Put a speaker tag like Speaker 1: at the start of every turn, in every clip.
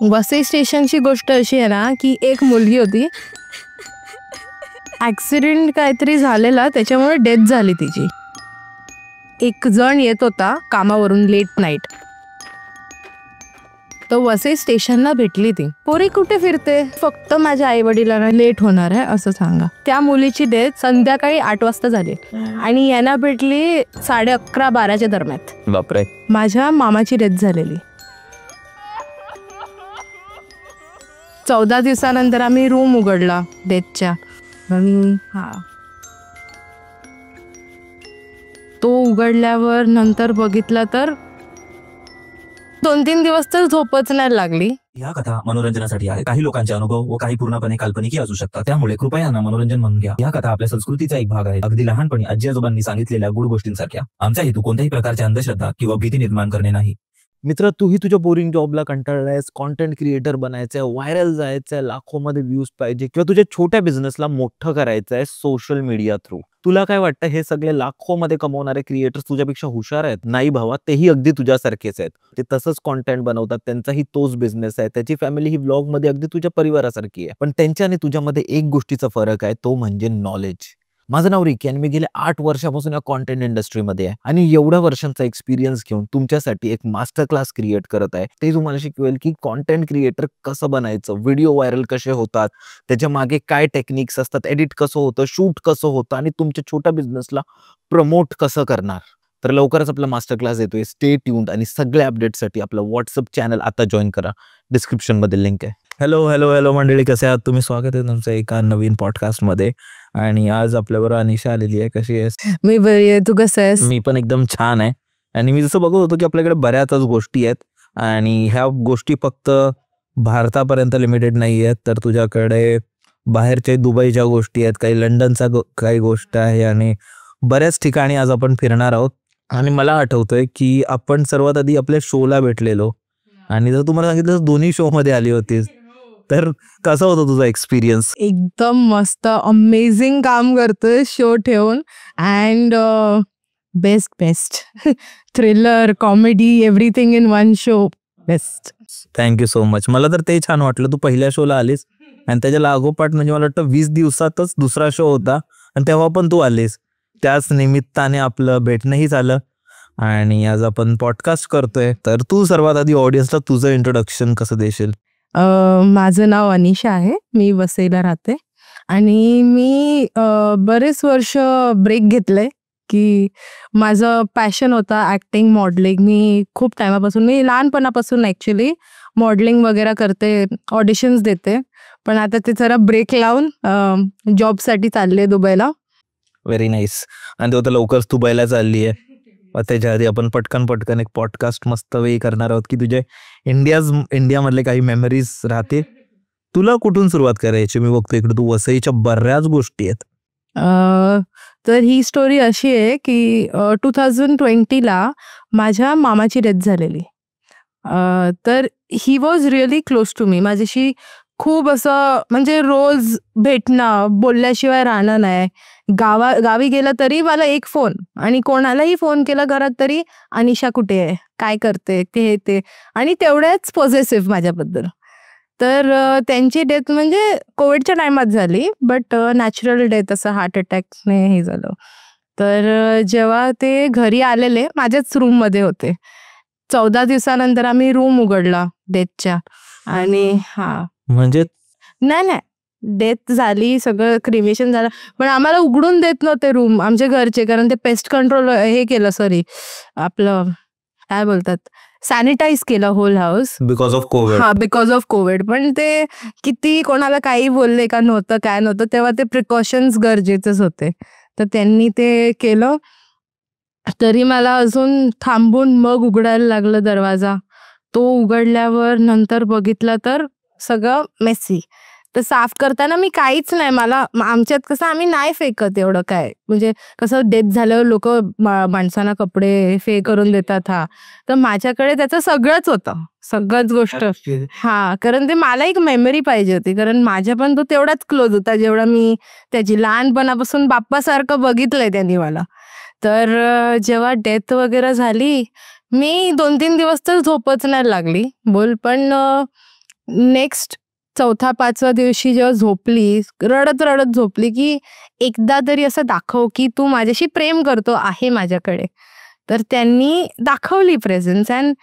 Speaker 1: वसई स्टेशनची गोष्ट अशी आहे ना की एक मुलगी होती, ॲक्सिडेंट काहीतरी झालेला त्याच्यामुळे डेथ झाली तिची. एक जण येत होता कामावरून लेट नाईट, तो वसई स्टेशनला भेटली. ती पोरी कुठे फिरते, फक्त माझ्या आई वडिलांना लेट होणार आहे असं सांगा. त्या मुलीची डेथ संध्याकाळी 8 वाजता झाली आणि यांना भेटली 11:30-12च्या दरम्यान.
Speaker 2: बापरे.
Speaker 1: माझ्या मामाची डेथ झालेली. 14 दिवसानंतर आम्ही रूम उघडला डेथच्या आणि तो उघडल्यावर नंतर बघितला तर 2-3 दिवस तर झोपच नाही लागली.
Speaker 3: या कथा मनोरंजनासाठी आहे. काही लोकांचे अनुभव व काही पूर्णपणे काल्पनिक असू शकतात, त्यामुळे कृपया ना मनोरंजन म्हणून घ्या. या कथा आपल्या संस्कृतीचा एक भाग आहे, अगदी लहानपणी आजी आजोबांनी सांगितलेल्या गुड गोष्टींसारख्या. आमचा हेतू कोणत्याही प्रकारची अंधश्रद्धा किंवा भीती निर्माण करणे नाही.
Speaker 2: मित्र, तूही तुझ्या बोरिंग जॉबला कंटाळलायस, कॉन्टेंट क्रिएटर बनायचंय, व्हायरल जायचंय, लाखोमध्ये व्ह्यूज पाहिजे किंवा तुझ्या छोट्या बिझनेसला मोठं करायचंय सोशल मीडिया थ्रू. तुला काय वाटतं हे सगळे लाखोमध्ये कमवणारे क्रिएटर्स तुझ्यापेक्षा हुशार आहेत? नाही भावा, तेही अगदी तुझ्यासारखेच आहेत. ते तसंच कॉन्टेंट बनवतात, त्यांचाही तोच बिझनेस आहे, त्याची फॅमिली ही व्लॉग मध्ये अगदी तुझ्या परिवारासारखी आहे. पण त्यांच्या आणि तुझ्यामध्ये एक गोष्टीचा फरक आहे, तो म्हणजे नॉलेज. माझं नाव रिकी आणि मी गेले 8 वर्षापासून या कॉन्टेंट इंडस्ट्रीमध्ये आहे आणि एवढ्या वर्षांचा एक्सपिरियन्स घेऊन तुमच्यासाठी एक मास्टर क्लास क्रिएट करत आहे. ते तुम्हाला शिकवेल की कॉन्टेंट क्रिएटर कसं बनायचं, व्हिडिओ व्हायरल कसे होतात, त्याच्या मागे काय टेक्निक्स असतात, एडिट कसं होतं, शूट कसं होतं आणि तुमच्या छोट्या बिझनेसला प्रमोट कसं करणार. तर लवकरच आपला मास्टर क्लास येतोय. स्टे ट्यून्ड आणि सगळ्या अपडेट्ससाठी आपलं व्हॉट्सअप चॅनल आता जॉईन करा, डिस्क्रिप्शन मध्ये लिंक आहे.
Speaker 3: हॅलो हॅलो हॅलो मंडळी, कसे आहात तुम्ही? स्वागत आहे तुमचं एका नवीन पॉडकास्ट मध्ये. आणि आज आपल्याबरोबर अनिशा आलेली आहे. कशी आहेस?
Speaker 1: मी बरी आहे, तू कसं आहेस?
Speaker 3: मी पण एकदम छान आहे. आणि मी जसं बघत होतो की आपल्याकडे बऱ्याच गोष्टी आहेत आणि ह्या गोष्टी फक्त भारतापर्यंत लिमिटेड नाही आहेत, तर तुझ्याकडे बाहेरच्या दुबईच्या गोष्टी आहेत, काही लंडनचा काही गोष्ट आहे आणि बऱ्याच ठिकाणी आज आपण फिरणार आहोत. आणि मला आठवतंय की आपण सर्वात आधी आपल्या शोला भेटलेलो आणि जर तुम्हाला सांगितलं दोन्ही शो मध्ये आली होतीस, तर कसा होता तुझा एक्सपिरियन्स?
Speaker 1: एकदम मस्त, अमेझिंग काम करतोय शो ठेवून. And best thriller, comedy, everything in one show. Best.
Speaker 3: Thank you so much. मला तर ते छान वाटलं, तू पहिल्या शोला आलीस आणि त्याच्या लागोपाठ म्हणजे मला वाटतं 20 दिवसातच दुसरा शो होता आणि तेव्हा पण तू आलीस. त्याच निमित्ताने आपलं भेटणंही झालं आणि आज आपण पॉडकास्ट करतोय. तर तू सर्वात आधी ऑडियन्सला तुझं इंट्रोडक्शन कसं देशील?
Speaker 1: माझं नाव अनिशा आहे, मी वसईला राहते आणि मी बरेच वर्ष ब्रेक घेतलंय की माझं पॅशन होता ॲक्टिंग, मॉडेलिंग. मी खूप टायमापासून, मी लहानपणापासून ॲक्च्युली मॉडेलिंग वगैरे करते, ऑडिशन्स देते. पण आता ते जरा ब्रेक लावून जॉबसाठी चालले दुबईला.
Speaker 3: Very nice. आणि तो तर लवकरच दुबईला चालली आहे. त्याच्या आधी आपण पटकन एक पॉडकास्ट मस्त वेळी करणार आहोत की तुझे इंडियामधले काही मेमरीज राहते. तुला कुठून सुरुवात करायची? मी बघतो इकडे तू वसईच्या बऱ्याच गोष्टी आहेत.
Speaker 1: तर ही स्टोरी अशी आहे की 2020ला माझ्या मामाची डेथ झालेली. तर he was really close to me. माझ्याशी खूप असं म्हणजे रोज भेटणं, बोलल्याशिवाय राहणं नाही. गावी गेलं तरी मला एक फोन, आणि कोणालाही फोन केला घरात तरी अनिशा कुठे आहे, काय करते, ते आणि तेवढ्याच पॉझिटिव्ह माझ्याबद्दल. तर त्यांची डेथ म्हणजे कोविडच्या टायमात झाली, बट नॅचरल डेथ, असं हार्ट अटॅकने हे झालं. तर जेव्हा ते घरी आलेले, माझ्याच रूममध्ये होते. 14 दिवसानंतर आम्ही रूम उघडला डेथच्या आणि
Speaker 3: म्हणजे
Speaker 1: नाही डेथ झाली, सगळं क्रिमेशन झालं, पण आम्हाला उघडून देत नव्हते रूम आमचे घरचे, कारण ते पेस्ट कंट्रोल हे केलं, सॉरी आपलं काय बोलतात, सॅनिटाईज केलं whole house
Speaker 3: because of COVID.
Speaker 1: Because of COVID. पण ते किती कोणाला काही बोलले का नव्हतं, काय नव्हतं, तेव्हा ते प्रिकॉशन्स गरजेचेच होते, तर त्यांनी ते केलं. तरी मला अजून थांबून मग उघडायला लागलं दरवाजा. तो उघडल्यावर नंतर बघितलं तर सगळं मेसी. तर साफ करताना मी काहीच नाही, मला आमच्यात कसं आम्ही नाही फेकत एवढं काय, म्हणजे कसं डेथ झाल्यावर लोक माणसांना कपडे करून देतात. तर माझ्याकडे त्याचं सगळंच होतं, सगळंच गोष्ट. कारण ते मला एक मेमरी पाहिजे होती, कारण माझ्या पण तो तेवढाच क्लोज होता जेवढा मी त्याची लहानपणापासून बाप्पासारखं बघितलंय त्यांनी मला. तर जेव्हा डेथ वगैरे झाली, मी 2-3 दिवस तर झोपच नाही लागली बोल. पण नेक्स्ट 4-5व्या दिवशी जेव्हा झोपली, रडत रडत झोपली, की एकदा तरी असं दाखव की तू माझ्याशी प्रेम करतो आहे माझ्याकडे. तर त्यांनी दाखवली प्रेझेन्स. अँड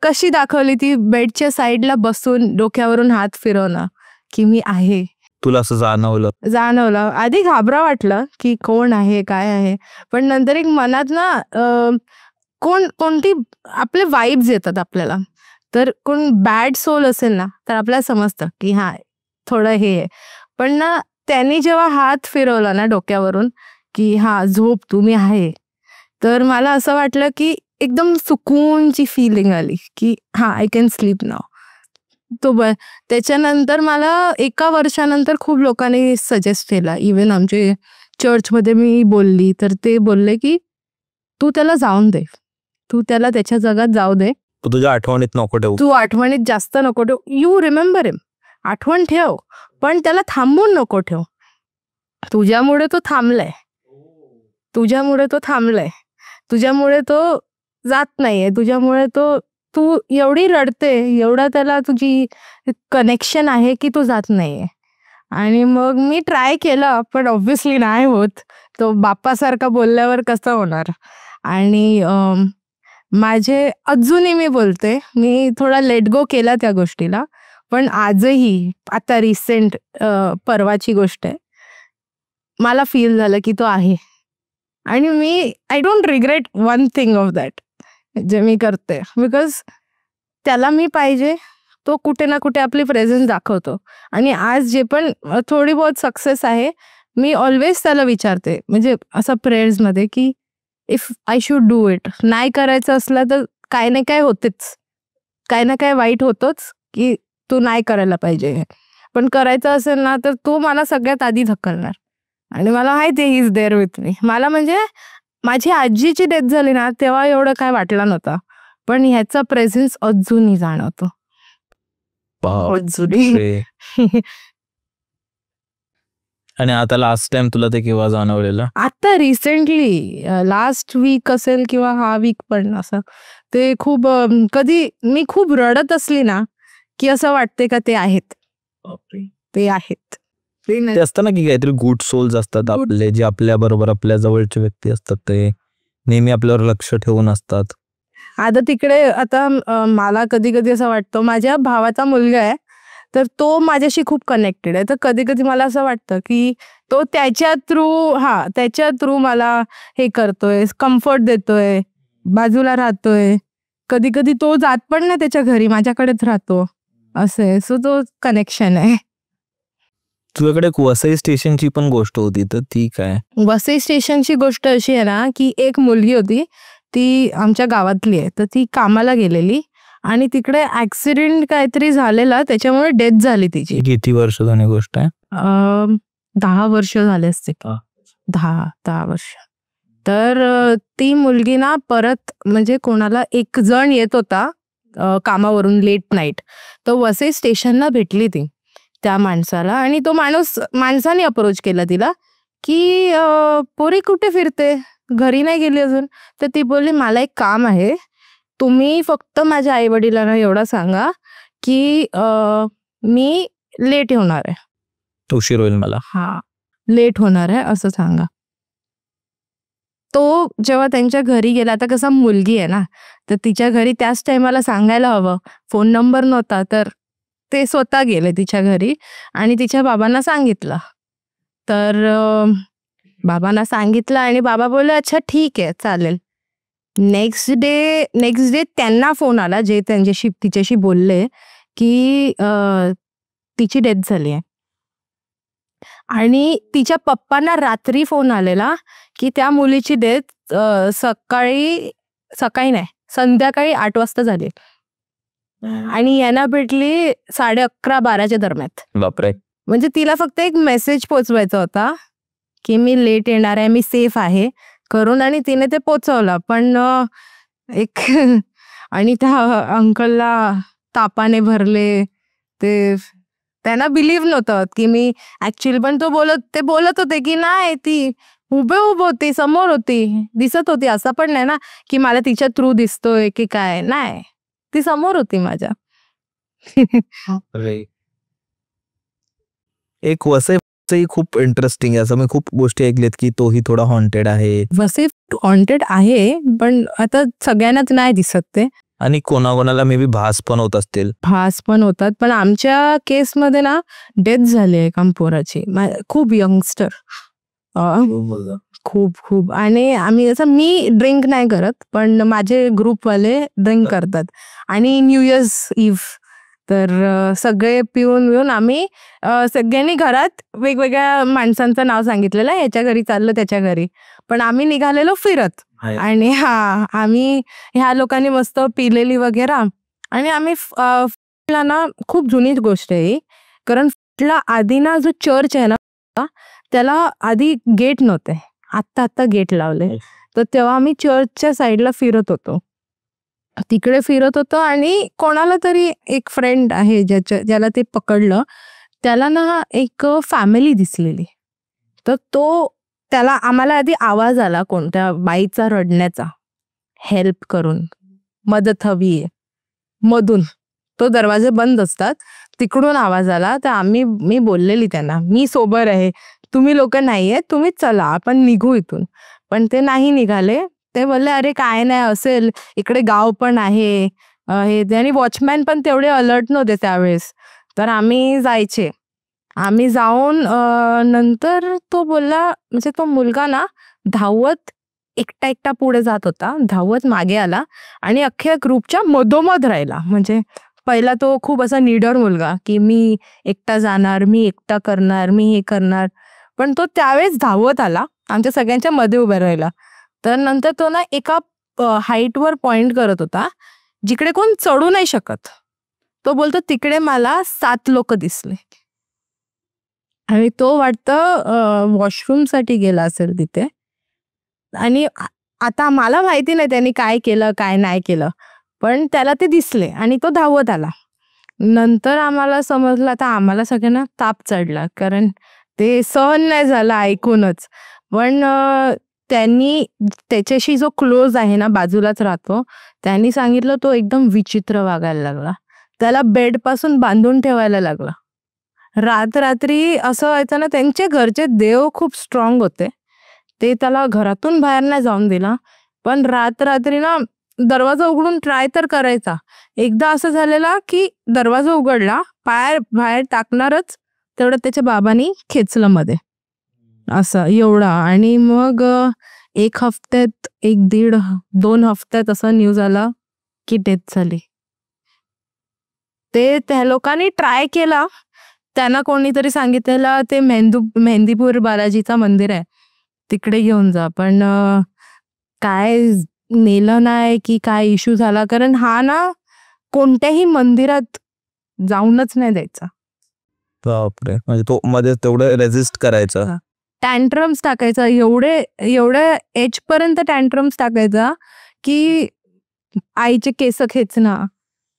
Speaker 1: कशी दाखवली ती, बेडच्या साईडला बसून डोक्यावरून हात फिरवणं की मी आहे.
Speaker 3: तुला असं
Speaker 1: जाणवलं. आधी घाबरा वाटलं की कोण आहे, काय आहे, पण नंतर एक मनात ना कोणती आपले वाईब्स येतात आपल्याला. तर कोण बॅड सोल असेल ना तर आपल्याला समजतं की हा थोडं हे आहे. पण ना त्यांनी जेव्हा हात फिरवला ना डोक्यावरून की हा झोप, तुम्ही आहे, तर मला असं वाटलं की एकदम सुकूनची फिलिंग आली की हा आय कॅन स्लीप नाव. त्याच्यानंतर मला 1 वर्षानंतर खूप लोकांनी सजेस्ट केला. इव्हन आमचे चर्चमध्ये मी बोलली तर ते बोलले की तू त्याला जाऊन दे, तू त्याला त्याच्या जगात जाऊ दे,
Speaker 3: तुझ्या आठवणीत नको ठेवू,
Speaker 1: तू आठवणीत जास्त नको ठेव. यू रिमेंबर हिम, आठवण ठेव, पण त्याला थांबून नको ठेव. तुझ्यामुळे तो थांबलाय, तुझ्यामुळे तो जात नाहीये, तुझ्यामुळे तू एवढी रडते, एवढा त्याला तुझी कनेक्शन आहे की तू जात नाहीये. आणि मग मी ट्राय केलं, पण ऑब्व्हियसली नाही होत. तो बाप्पासारखा बोलल्यावर कसं होणार. आणि माझे अजूनही मी बोलते, मी थोडा लेट गो केला त्या गोष्टीला, पण आजही आता रिसेंट परवाची गोष्ट आहे, मला फील झालं की तो आहे. आणि मी I don't regret one thing of that जे मी करते, बिकॉज त्याला मी पाहिजे, तो कुठे ना कुठे आपली प्रेझेन्स दाखवतो. आणि आज जे पण थोडी बहुत सक्सेस आहे, मी ऑलवेज त्याला विचारते, म्हणजे असं प्रेयर्समध्ये की if I should do it. नाही करायचं असलं तर काय ना काय होतेच, काय ना काय वाईट होतोच की तू नाही करायला पाहिजे. पण करायचं असेल ना तर तो मला सगळ्यात आधी ढकलणार. आणि मला माहिती आहे he is there with me. मला म्हणजे माझी आजीची डेथ झाली ना तेव्हा एवढं काय वाटलं नव्हतं, पण ह्याचा प्रेझेन्स अजूनही जाणवतो.
Speaker 3: आणि आता लास्ट टाइम तुला ते केव्हा जाणवलेलं?
Speaker 1: आता रिसेंटली, लास्ट वीक असेल किंवा हा वीक पण असं. ते खूप कधी मी खूप रडत असली ना की असं वाटते का ते आहेत, ते आहेत.
Speaker 3: ते असतं ना की काहीतरी गुड सोल्स असतात आपले, जे आपल्या बरोबर आपल्या जवळचे व्यक्ती असतात, ते नेहमी आपल्यावर लक्ष ठेवून असतात.
Speaker 1: आता तिकडे आता मला कधी कधी असं वाटतं, माझ्या भावाचा मुलगा आहे तर तो माझ्याशी खूप कनेक्टेड आहे. तर कधी कधी मला असं वाटतं की तो त्याच्या थ्रू मला हे करतोय, कम्फर्ट देतोय, बाजूला राहतोय. कधी कधी तो जात पण नाही त्याच्या घरी, माझ्याकडेच राहतो, असं. सो तो कनेक्शन आहे.
Speaker 3: तुझ्याकडे एक वसई स्टेशनची पण गोष्ट होती, तर ती काय?
Speaker 1: वसई स्टेशनची गोष्ट अशी आहे ना की एक मुलगी होती, ती आमच्या गावातली आहे. तर ती कामाला गेलेली आणि तिकडे ऍक्सिडेंट काहीतरी झालेला, त्याच्यामुळे डेथ झाली तिची.
Speaker 3: किती वर्ष जुनी गोष्ट आहे?
Speaker 1: 10 वर्ष झाले असते, 10 वर्ष. तर ती मुलगी ना परत, म्हणजे कोणाला एक जण येत होता कामावरून लेट नाईट, तर वसई स्टेशनला भेटली ती त्या माणसाला. आणि तो माणसाने अप्रोच केला तिला की पोरी कुठे फिरते, घरी नाही गेली अजून. तर ती बोलली मला एक काम आहे, तुम्ही फक्त माझ्या आई वडिलांना एवढं सांगा की मी लेट होणार आहे,
Speaker 3: उशीर होईल मला,
Speaker 1: लेट होणार आहे असं सांगा. तो जेव्हा त्यांच्या घरी गेला, आता कसं मुलगी आहे ना, तर तिच्या घरी त्याच टायमाला सांगायला हवं, फोन नंबर नव्हता, तर ते स्वतः गेले तिच्या घरी आणि तिच्या बाबांना सांगितलं. तर बाबांना सांगितलं आणि बाबा बोलले अच्छा ठीक आहे चालेल. नेक्स्ट डे त्यांना फोन आला, जे तिच्याशी बोलले की तिची डेथ झाली आहे. आणि तिच्या पप्पांना रात्री फोन आलेला की त्या मुलीची डेथ सकाळी नाही, संध्याकाळी 8 वाजता झाली. आणि यांना भेटली 11:30-12च्या दरम्यान.
Speaker 3: बापरे.
Speaker 1: म्हणजे तिला फक्त एक मेसेज पोचवायचा होता की मी लेट येणार आहे, मी सेफ आहे करून, आणि तिने ते पोचवलं. पण एक आणि त्या अंकलला तापाने भरले, ते त्यांना बिलीव्ह नव्हतं की मी ऍक्च्युअली. पण ते बोलत होते की नाही, ती उभे होती, समोर होती, दिसत होती. असं पण नाही ना की मला तिच्या थ्रू दिसतोय की काय, नाही, ती समोर होती माझ्या.
Speaker 3: एक वसई खूप इंटरेस्टिंग आहे, असं मी खूप गोष्टी ऐकलेत की तोही थोडा हॉन्टेड आहे.
Speaker 1: वसई हॉन्टेड आहे, पण आता सगळ्यांनाच नाही दिसत ते.
Speaker 3: आणि कोणाकोणाला मे बी भास पण होत असतील.
Speaker 1: भास पण होतात, पण आमच्या केसमध्ये ना डेथ झाली आहे एका पोराची, खूप यंगस्टर, खूप. आणि आम्ही असं, मी ड्रिंक नाही करत, पण माझे ग्रुपवाले ड्रिंक करतात. आणि न्यू इयर्स इव्ह तर सगळे पिऊन आम्ही सगळ्यांनी घरात वेगवेगळ्या माणसांचं नाव सांगितलेलं, याच्या घरी चाललं त्याच्या घरी, पण आम्ही निघालेलो फिरत. आणि आम्ही ह्या लोकांनी मस्त पिलेली वगैरे. आणि आम्ही ना खूप जुनी गोष्ट आहे, कारण आधी ना जो चर्च आहे ना त्याला आधी गेट नव्हते, आत्ता गेट लावले. तर तेव्हा आम्ही चर्चच्या साईडला फिरत होतो, तिकडे फिरत होतो. आणि कोणाला तरी एक फ्रेंड आहे ज्याला ते पकडलं, त्याला ना एक फॅमिली दिसलेली. तर त्याला आम्हाला आधी आवाज आला कोणत्या बाईचा रडण्याचा, हेल्प करून, मदत हवी आहे मधून. तो दरवाजे बंद असतात, तिकडून आवाज आला. तर मी बोललेली त्यांना, मी सोबर आहे, तुम्ही लोक नाहीये, तुम्ही चला आपण निघू इथून. पण ते नाही निघाले. ते बोलले अरे काय नाही असेल, इकडे गाव पण आहे हे ते. आणि वॉचमॅन पण तेवढे अलर्ट नव्हते त्यावेळेस, तर आम्ही जायचे. आम्ही जाऊन नंतर तो बोलला, म्हणजे तो मुलगा ना धावत एकटा पुढे जात होता, धावत मागे आला आणि अख्ख्या ग्रुपच्या मधोमध राहिला. म्हणजे पहिला तो खूप असा निडर मुलगा की मी एकटा जाणार, मी एकटा करणार, मी हे करणार, पण तो त्यावेळेस धावत आला, आमच्या सगळ्यांच्या मध्ये उभा राहिला. तर नंतर तो ना एका हाईटवर पॉइंट करत होता जिकडे कोण चढू नाही शकत. तो बोलतो तिकडे मला 7 लोक दिसले. आणि तो वाटतं वॉशरूम साठी गेला असेल तिथे. आणि आता मला माहिती नाही त्यांनी काय केलं काय नाही केलं, पण त्याला ते दिसले आणि तो धावत आला. नंतर आम्हाला समजलं, आता आम्हाला सगळ्यांना ताप चढला, कारण ते सहन नाही झालं ऐकूनच. पण त्यांनी त्याच्याशी जो क्लोज आहे ना, बाजूलाच राहतो, त्यांनी सांगितलं तो एकदम विचित्र वागायला लागला. त्याला बेड पासून बांधून ठेवायला लागला. रात्री असं व्हायचं ना, त्यांचे घरचे देव खूप स्ट्रॉंग होते, ते त्याला घरातून बाहेर नाही जाऊन दिला. पण रात्री ना दरवाजा उघडून ट्राय तर करायचा. एकदा असं झालेला की दरवाजा उघडला, पाय बाहेर टाकणारच तेवढं त्याच्या बाबांनी खेचलं मध्ये, असं एवढा. आणि मग 1 हफ्त्यात 1-1.5-2 हफ्त्यात असा न्यूज आला की डेथ झाली. ते त्या लोकांनी ट्राय केला, त्यांना कोणीतरी सांगितलेलं ते मेहंदीपूर बालाजीचा मंदिर आहे तिकडे घेऊन जा, पण काय नेलं नाही की काय इश्यू झाला, कारण हा ना कोणत्याही मंदिरात जाऊनच नाही द्यायचा.
Speaker 3: बापरे, म्हणजे तो मध्ये तेवढं रेजिस्ट करायचा,
Speaker 1: टँट्रम्स टाकायचा, एवढे एज पर्यंत टँट्रम्स टाकायचा की आईचे केस खेचणं,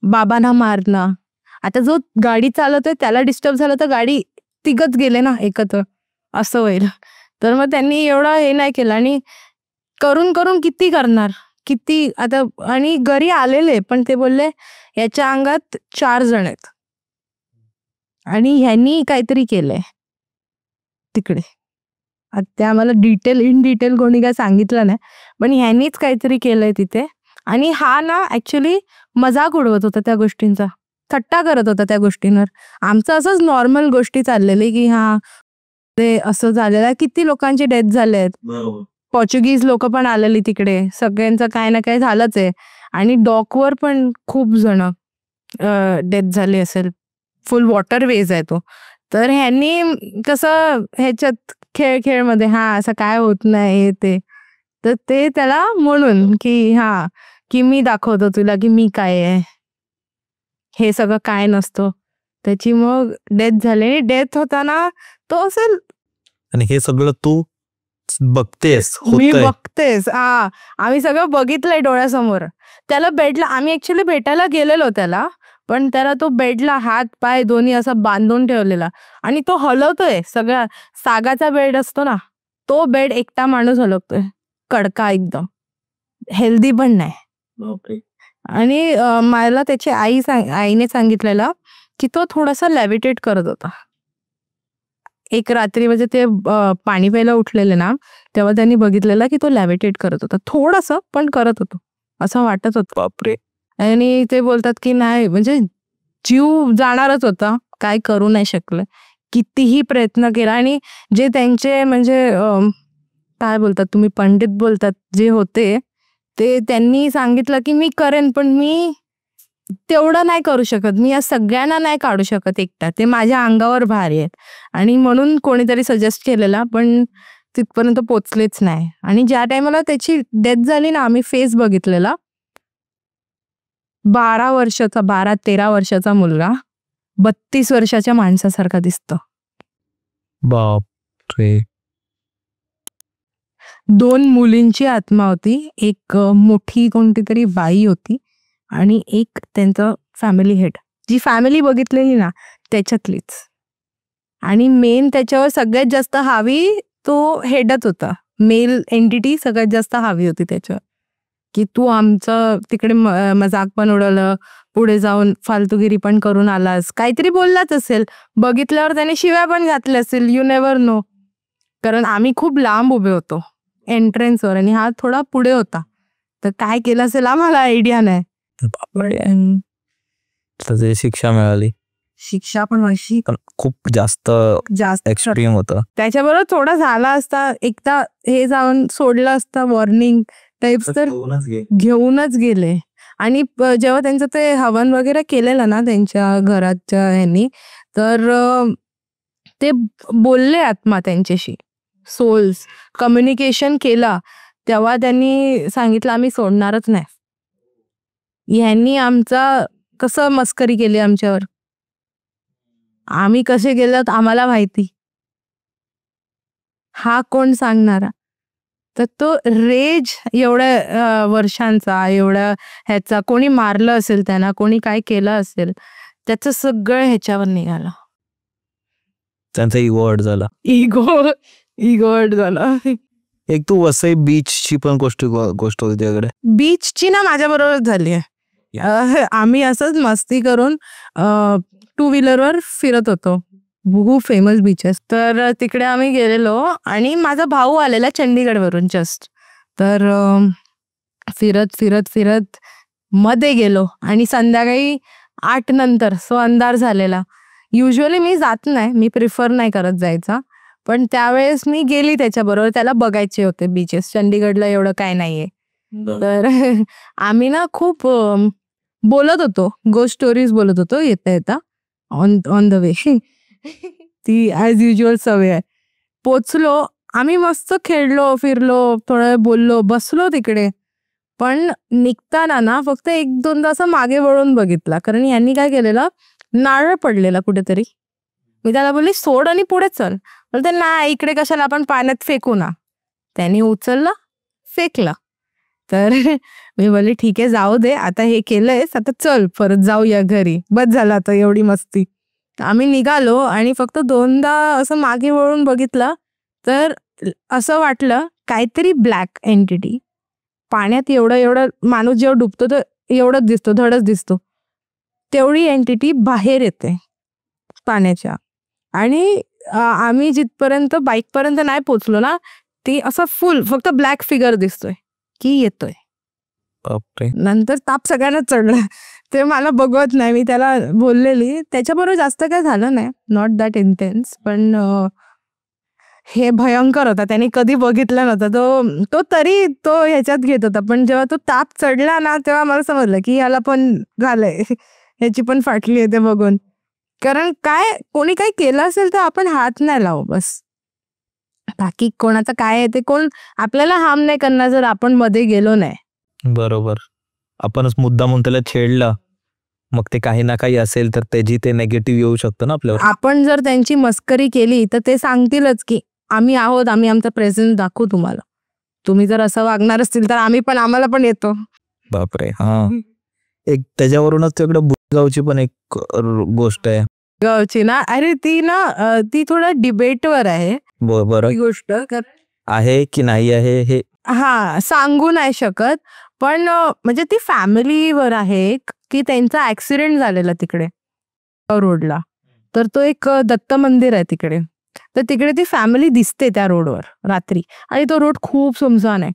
Speaker 1: बाबांना मारणं. आता जो गाडी चालवतोय त्याला डिस्टर्ब झालं तर गाडी तिघच गेले ना एकत्र, असं होईल. तर मग त्यांनी एवढं हे नाही केलं. आणि करून किती करणार, किती आता. आणि घरी आलेले पण ते बोलले याच्या अंगात 4 जण आहेत आणि ह्यांनी काहीतरी केलंय तिकडे. आता आम्हाला इन डिटेल कोणी काय सांगितलं नाही, पण ह्यांनीच काहीतरी केलंय तिथे. आणि हा ना ऍक्च्युली मजाक उडवत होता त्या गोष्टींचा, थट्टा करत होता त्या गोष्टींवर. आमचं असंच नॉर्मल गोष्टी चाललेली की हा ते असं झालेलं, किती लोकांचे डेथ झाले आहेत, पोर्चुगीज लोक पण आलेली तिकडे, सगळ्यांचं काय ना काय झालंच आहे. आणि डॉकवर पण खूप जण डेथ झाली असेल, फुल वॉटरवेज आहे तो. तर ह्यांनी कसं ह्याच्यात खेळमध्ये हा असं काय होत नाही ते, तर ते त्याला म्हणून की हा की मी दाखवतो तुला की मी काय आहे, हे सगळं काय नसतं. त्याची मग डेथ झाली. आणि डेथ होताना तो असेल,
Speaker 3: आणि हे सगळं तू बघतेस,
Speaker 1: मी बघतेस. आम्ही सगळं बघितलंय डोळ्यासमोर. त्याला बेडला, आम्ही ऍक्च्युली भेटायला गेलेलो त्याला, पण त्याला तो बेडला हात पाय दोन्ही असा बांधून ठेवलेला आणि तो हलवतोय. सगळा सागाचा बेड असतो ना, तो बेड एकटा माणूस हलवतोय, कडका एकदम, हेल्दी पण नाही. आणि मला त्याची आईने सांगितलेलं की तो थोडासा लेव्हिटेट करत होता. एक रात्री म्हणजे ते पाणी प्यायला उठलेले ना, तेव्हा त्यांनी बघितलेलं की तो लेव्हिटेट करत होता, थोडंसं पण करत होतो असं वाटत होतं.
Speaker 3: बापरे.
Speaker 1: आणि ते बोलतात की नाही म्हणजे जीव जाणारच होता, काय करू नाही शकले, कितीही प्रयत्न केला. आणि जे त्यांचे म्हणजे काय बोलतात तुम्ही, पंडित बोलतात जे होते, ते त्यांनी सांगितलं की मी करेन, पण मी तेवढं नाही करू शकत, मी या सगळ्यांना नाही काढू शकत एकटा, ते माझ्या अंगावर भारी आहेत. आणि म्हणून कोणीतरी सजेस्ट केलेला, पण तिथपर्यंत पोचलेच नाही. आणि ज्या टायमाला त्याची डेथ झाली ना, आम्ही फेस बघितलेला, 12-13 वर्षाचा मुलगा 32 वर्षाच्या माणसासारखा दिसतो.
Speaker 3: बापरे.
Speaker 1: 2 मुलींची आत्मा होती, एक मोठी कोणती तरी बाई होती आणि एक त्यांचं फॅमिली हेड, जी फॅमिली बघितलेली ना त्याच्यातलीच. आणि मेन त्याच्यावर सगळ्यात जास्त हावी तो हेडच होता, मेल एंटिटी सगळ्यात जास्त हावी होती त्याच्यावर, की तू आमचं तिकडे मजाक पण उडवलं, पुढे जाऊन फालतूगिरी पण करून आलास, काहीतरी बोललाच असेल, बघितल्यावर त्याने शिव्या पण घातल्या असेल, यू नेव्हर नो. कारण आम्ही खूप लांब उभे होतो एंट्रन्सवर आणि हा थोडा पुढे होता, तर काय केलं असेल आम्हाला आयडिया नाही.
Speaker 3: त्याची शिक्षा मिळाली.
Speaker 1: शिक्षा पण अशी
Speaker 3: खूप जास्त एक्स्ट्रीम होतं.
Speaker 1: त्याच्याबरोबर थोडा झाला असता, एकदा हे जाऊन सोडलं असतं वॉर्निंग टाइप्स, तर घेऊनच गेले. आणि जेव्हा त्यांचं ते हवन वगैरे केलेलं ना त्यांच्या घराच्या ह्यांनी, तर ते बोलले आत्मा त्यांच्याशी, सोल्स कम्युनिकेशन केला, तेव्हा त्यांनी सांगितलं आम्ही सोडणारच नाही. ह्यांनी आमचा कसं मस्करी केली आमच्यावर, आम्ही कसे गेलो आम्हाला माहिती, हा कोण सांगणारा. तर तो रेज एवढ्या वर्षांचा, एवढ्या ह्याचा, कोणी मारलं असेल त्यांना, कोणी काय केलं असेल, त्याचं सगळं ह्याच्यावर निघालं.
Speaker 3: त्यांचा इगो हर्ट झाला.
Speaker 1: इगो हर्ट झाला.
Speaker 3: एक तू वसई बीचची पण गोष्ट होती त्याकडे.
Speaker 1: बीचची ना माझ्या बरोबर झाली आहे. आम्ही असंच मस्ती करून 2 व्हीलरवर फिरत होतो, खूप फेमस बीचेस, तर तिकडे आम्ही गेलेलो आणि माझा भाऊ आलेला चंदीगडवरून जस्ट, तर फिरत फिरत फिरत मध्ये गेलो आणि संध्याकाळी 8 नंतर, सो अंधार झालेला. युजली मी जात नाही, मी प्रिफर नाही करत जायचा, पण त्यावेळेस मी गेली त्याच्याबरोबर, त्याला बघायचे होते बीचेस, चंदीगडला एवढं काय नाहीये. तर आम्ही ना खूप बोलत होतो, गोस्ट स्टोरीज बोलत होतो येता येता ऑन द वे. ती ॲज युजल सवय आहे. पोचलो आम्ही, मस्त खेळलो फिरलो, थोडं बोललो, बसलो तिकडे, पण निघताना ना फक्त 1-2दा असं मागे वळून बघितला, कारण यांनी काय केलेलं, नारळ पडलेला कुठेतरी. मी त्याला बोलली सोड आणि पुढे चल, बोलते नाही इकडे कशाला, आपण पाण्यात फेकू ना. त्यांनी उचललं, फेकलं. तर मी बोलली ठीक आहे जाऊ दे, आता हे केलंयस, आता चल परत जाऊया घरी, बस झालं आता एवढी मस्ती. आम्ही निघालो आणि फक्त 2दा असं मागे वळून बघितलं, तर असं वाटलं काहीतरी ब्लॅक एंटिटी पाण्यात, एवढं माणूस जेव्हा डुबतो तर एवढंच दिसतो, धडच दिसतो, तेवढी एंटिटी बाहेर येते पाण्याच्या. आणि आम्ही जिथपर्यंत बाईकपर्यंत नाही पोचलो ना, ती असं फुल फक्त ब्लॅक फिगर दिसतोय की येतोय. नंतर ताप सगळ्यांना चढला, ते मला बघवत नाही, मी त्याला बोललेली, त्याच्याबरोबर जास्त काय झालं नाही, नॉट दॅट इंटेन्स, पण हे भयंकर होता, त्याने कधी बघितलं नव्हतं, तो तरी तो ह्याच्यात घेत होता, पण जेव्हा तो ताप चढला ना, तेव्हा मला समजलं की ह्याला पण झालंय, ह्याची पण फाटली आहे ते बघून. कारण काय, कोणी काही केलं असेल तर आपण हात नाही लावू, बस. बाकी कोणाचं काय आहे ते कोण आपल्याला हार्म नाही करणार जर आपण मध्ये गेलो नाही.
Speaker 3: बरोबर. आपणच मुद्दामून त्याला छेडलं, मग ते काही ना काही असेल तर त्याची ते नेगेटिव्ह येऊ शकतं ना आपल्यावर.
Speaker 1: आपण जर त्यांची मस्करी केली तर ते सांगतीलच की आम्ही आहोत, आम्ही आमचा प्रेझेन्स दाखवू तुम्हाला, तुम्ही जर असं वागणार असतील तर आम्हाला पण येतो.
Speaker 3: बापरे. हा, एक त्याच्यावरूनच तिकडे बुजगावची पण एक गोष्ट आहे.
Speaker 1: गावची ना, अरे ती थोडा डिबेटवर आहे
Speaker 3: बरं
Speaker 1: ही गोष्ट,
Speaker 3: आहे की नाही आहे हे
Speaker 1: सांगू नाही शकत, पण म्हणजे ती फॅमिलीवर आहे की त्यांचा ऍक्सिडेंट झालेला तिकडे रोडला. तर तो एक दत्त मंदिर आहे तिकडे. तर तिकडे ती फॅमिली दिसते त्या रोडवर रात्री, आणि तो रोड खूप सुमसान आहे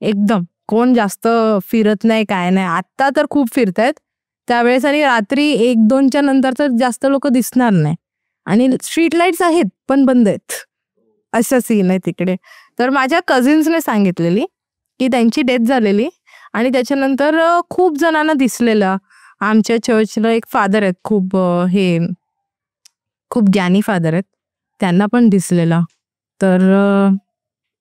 Speaker 1: एकदम. कोण जास्त फिरत नाही, काय नाही. आत्ता तर खूप फिरतायत त्यावेळेस, आणि रात्री 1-2च्या नंतर तर जास्त लोक दिसणार नाही. आणि स्ट्रीट लाईट्स आहेत पण बंद आहेत, असं सीन आहे तिकडे. तर माझ्या कझिन्सने सांगितलेली की त्यांची डेथ झालेली, आणि त्याच्यानंतर खूप जणांना दिसलेलं. आमच्या चर्चला एक फादर आहेत, खूप ज्ञानी फादर आहेत, त्यांना पण दिसलेला. तर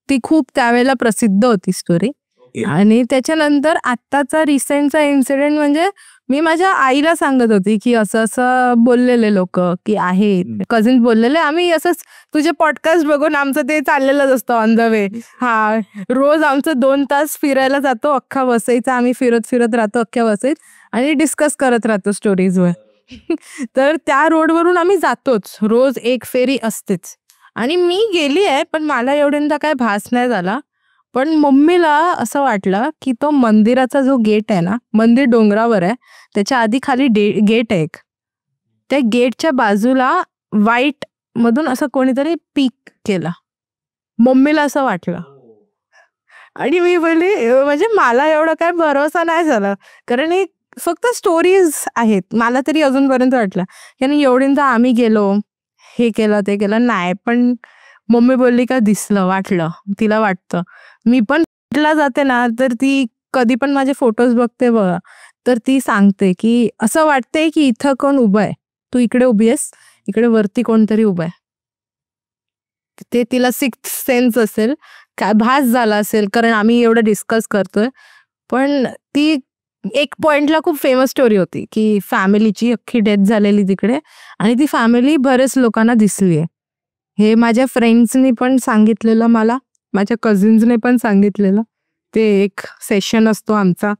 Speaker 1: ती खूप त्यावेळेला प्रसिद्ध होती स्टोरी. आणि त्याच्यानंतर आत्ताचा रिसेंटचा इन्सिडेंट म्हणजे मी माझ्या आईला सांगत होती की असं असं बोललेले लोक की आहे, कझिन्स बोललेले. आम्ही असंच तुझे पॉडकास्ट बघून आमचं ते चाललेलंच असतं ऑन द वे. रोज आमचं 2 तास फिरायला जातो अख्खा वसईचा, आम्ही फिरत राहतो अख्ख्या वसईत आणि डिस्कस करत राहतो स्टोरीजवर. तर त्या रोडवरून आम्ही जातोच, रोज एक फेरी असतेच. आणि मी गेली आहे पण मला एवढ्यांदा काय भास नाही झाला. पण मम्मीला असं वाटलं की तो मंदिराचा जो गेट आहे ना, मंदिर डोंगरावर आहे, त्याच्या आधी खाली गेट आहे एक, त्या गेटच्या बाजूला व्हाईट मधून असं कोणीतरी पीक केला, मम्मीला असं वाटलं. आणि मी बोलली, म्हणजे मला एवढा काय भरोसा नाही झाला, कारण हे फक्त स्टोरीज आहेत. मला तरी अजूनपर्यंत वाटलं की एवढ्यांदा आम्ही गेलो, हे केलं ते केलं नाही. पण मम्मी बोलली का दिसलं, वाटलं, तिला वाटतं. मी पण जाते ना, तर ती कधी पण माझे फोटोज बघते बघा, तर ती सांगते की असं वाटतंय की इथं कोण उभं आहे, तू इकडे उभी आहेस, इकडे वरती कोणतरी उभं आहे. ते तिला 6th सेन्स असेल, काय भास झाला असेल, कारण आम्ही एवढं डिस्कस करतोय. पण ती एक पॉइंटला खूप फेमस स्टोरी होती की फॅमिलीची अख्खी डेथ झालेली तिकडे, आणि ती फॅमिली बरेच लोकांना दिसली आहे. हे माझ्या फ्रेंड्सनी पण सांगितलेलं मला, माझ्या कझिन्सने पण सांगितलेलं. ते एक सेशन असतो आमचा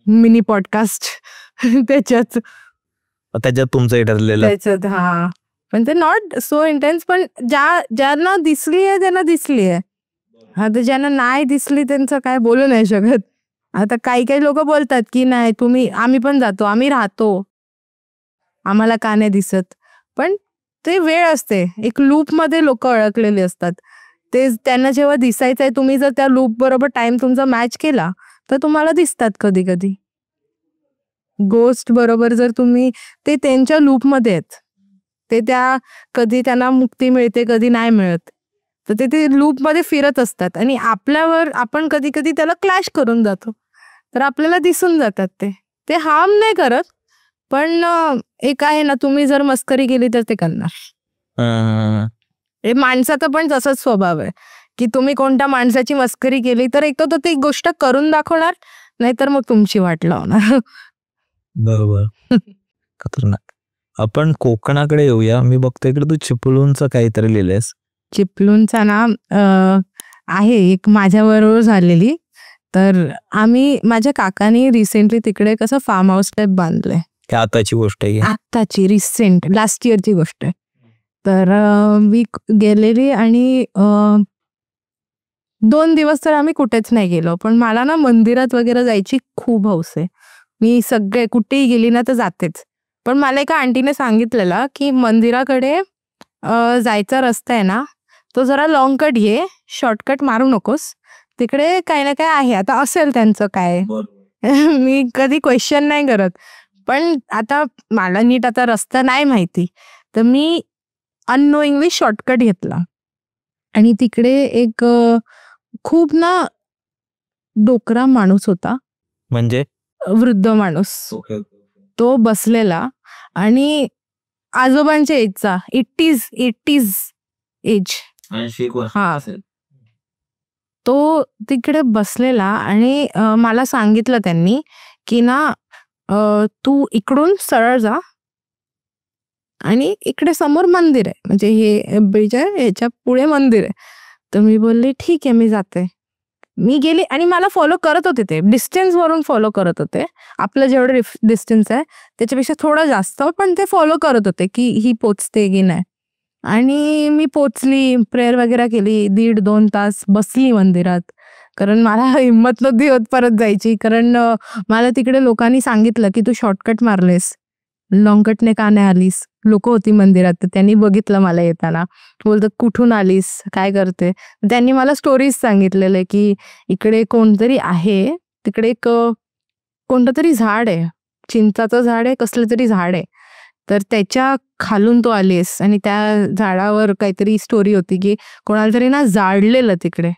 Speaker 1: मिनी पॉडकास्ट, त्याच्यात
Speaker 3: तुमचं ठरलेलं
Speaker 1: त्याच्यात. पण ते नॉट सो इंटेन्स, पण ज्यांना दिसली आहे त्यांना दिसली आहे. आता ज्यांना नाही दिसली त्यांचं काय बोलू नाही शकत. आता काही लोक बोलतात की नाही, आम्ही पण जातो, आम्ही राहतो, आम्हाला का नाही दिसत. पण ते वेळ असते, एक लूप मध्ये लोक अडकलेले असतात. ते त्यांना जेव्हा दिसायचंय, तुम्ही जर त्या लूप बरोबर टाइम तुमचा मॅच केला तर तुम्हाला दिसतात. कधी कधी गोस्ट बरोबर जर तुम्ही, ते त्यांच्या लूप मध्ये आहेत, ते कधी त्यांना मुक्ती मिळते, कधी नाही मिळत. तर ते लूप मध्ये फिरत असतात, आणि आपण कधी कधी त्याला क्लॅश करून जातो, तर आपल्याला दिसून जातात. ते हार्म नाही करत, पण एक आहे ना, तुम्ही जर मस्करी केली तर ते करणार. हे माणसाचा पण तसाच स्वभाव आहे की तुम्ही कोणत्या माणसाची मस्करी केली तर एक तो ती गोष्ट करून दाखवणार, नाहीतर मग तुमची वाट लावणार.
Speaker 3: बरोबर. खतरनाक. आपण कोकणाकडे येऊया. मी बघतो इकडे तू चिपळूणचं काहीतरी लिहिलंयस.
Speaker 1: चिपळूणचा ना आहे एक माझ्याबरोबर झालेली. तर माझ्या काकाने रिसेंटली तिकडे कसं फार्म हाऊस टाईप बांधलंय.
Speaker 3: आताची गोष्ट आहे,
Speaker 1: आत्ताची रिसेंट लास्ट इयरची गोष्ट आहे. तर मी गेलेली, आणि 2 दिवस तर आम्ही कुठेच नाही गेलो. पण मला ना मंदिरात वगैरे जायची खूप हौस आहे. मी सगळे कुठेही गेली ना तर जातेच. पण मला एका आंटीने सांगितलेलं की मंदिराकडे जायचा रस्ता आहे ना, तो जरा लॉंग कट घे, शॉर्टकट मारू नकोस, तिकडे काही ना काय आहे. आता असेल त्यांचं काय, मी कधी क्वेश्चन नाही करत. पण आता मला नीट आता रस्ता नाही माहिती, तर मी अननोइंगली शॉर्टकट घेतला. आणि तिकडे एक खूप ना डोकरा माणूस होता,
Speaker 3: म्हणजे
Speaker 1: वृद्ध माणूस. तो बसलेला, आणि आजोबांच्या एजचा, 80s एज. तो तिकडे बसलेला, आणि मला सांगितलं त्यांनी की ना, तू इकडून सरळ जा, आणि इकडे समोर मंदिर आहे, म्हणजे हे ब्रिज आहे, याच्या पुढे मंदिर आहे. तर मी बोलली ठीक आहे, मी जाते. मी गेली, आणि मला फॉलो करत होते, ते डिस्टन्स वरून फॉलो करत होते. आपलं जेवढं डिस्टन्स आहे त्याच्यापेक्षा थोडं जास्त, पण ते फॉलो करत होते की ही पोचते की नाही. आणि मी पोचली, प्रेयर वगैरे केली, 1.5-2 तास बसली मंदिरात. कारण मला हिंमत नव्हती होत परत जायची. कारण मला तिकडे लोकांनी सांगितलं की तू शॉर्टकट मारलेस, लॉंगकटने का नाही आलीस. लोक होती मंदिरात, तर त्यांनी बघितलं मला येताना. बोलतात कुठून आलीस, काय करते. त्यांनी मला स्टोरीज सांगितलेले की इकडे कोणतरी आहे, तिकडे एक कोणतं तरी झाड आहे, चिंचाचं झाड आहे, कसलं तरी झाड आहे, तर त्याच्या खालून तू आलीस. आणि त्या झाडावर काहीतरी स्टोरी होती की कोणाला तरी ना जाळलेलं तिकडे.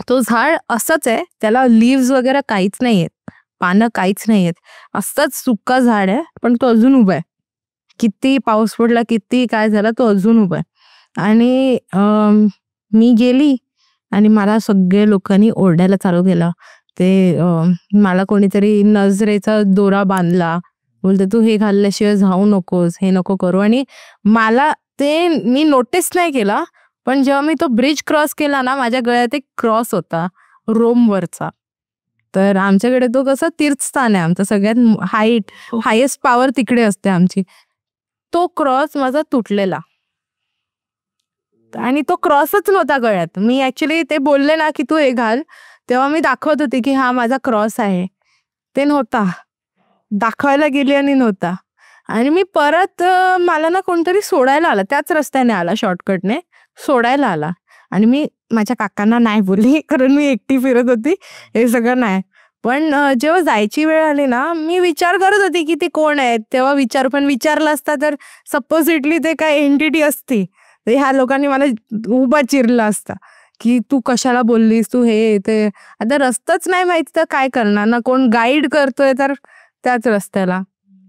Speaker 1: तो झाड असंच आहे, त्याला लिव्स वगैरे काहीच नाही आहेत, पानं काहीच नाही आहेत, असंच सुक्का झाड आहे, पण तो अजून उभा आहे. किती पाऊस पडला, किती काय झालं, तो अजून उभा आहे. आणि मी गेली आणि मला सगळे लोकांनी ओरडायला चालू केलं. ते मला कोणीतरी नजरेचा दोरा बांधला, बोलते तू हे घालल्याशिवाय जाऊ नकोस, हे नको करू. आणि मला ते मी नोटीस नाही केला, पण जेव्हा मी तो ब्रिज क्रॉस केला ना, माझ्या गळ्यात एक क्रॉस होता रोमवरचा. तर आमच्याकडे तो कसं तीर्थस्थान आहे आमचं, सगळ्यात हायेस्ट पॉवर तिकडे असते आमची. तो क्रॉस माझा तुटलेला आणि तो क्रॉसच नव्हता गळ्यात. मी ऍक्च्युली ते बोलले ना की तू हे घाल, तेव्हा मी दाखवत होते की हा माझा क्रॉस आहे, ते नव्हता. दाखवायला गेली आणि नव्हता. आणि मी परत मला ना कोणतरी सोडायला आला, त्याच रस्त्याने आला, शॉर्टकटने सोडायला आला. आणि मी माझ्या काकांना नाही बोलली, कारण मी एकटी फिरत होती, हे सगळं नाही. पण जेव्हा जायची वेळ आली ना, मी विचार करत होती की ते कोण आहेत. तेव्हा पण विचारलं असता तर सपोजिटली ते काय एंटिटी असती, तर ह्या लोकांनी मला उभा चिरला असता की तू कशाला बोललीस, तू हे ते. आता रस्ताच नाही माहिती तर काय करणार ना, कोण गाईड करतोय तर त्याच रस्त्याला.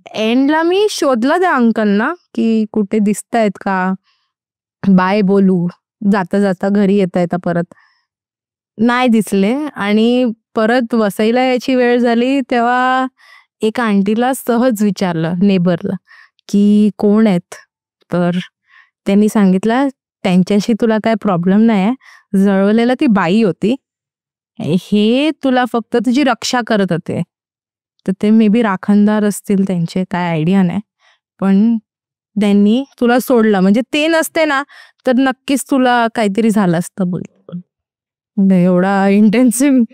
Speaker 1: एंडला मी शोधला त्या अंकलना की कुठे दिसतायत का, बाय बोलू, जाता जाता घरी येता येता. परत नाही दिसले. आणि परत वसईला यायची वेळ झाली तेव्हा एका आंटीला सहज विचारलं, नेबरला, की कोण आहेत. तर त्यांनी सांगितलं त्यांच्याशी तुला काय प्रॉब्लेम नाही आहे, जळवलेला ती बाई होती, हे तुला फक्त तुझी रक्षा करत होते. तर ते मे बी राखणदार असतील त्यांचे, काय आयडिया नाही, पण त्यांनी तुला सोडलं. म्हणजे ते नसते ना तर नक्कीच तुला काहीतरी झालं असतं. बोल एवढा इंटेन्सिव्ह.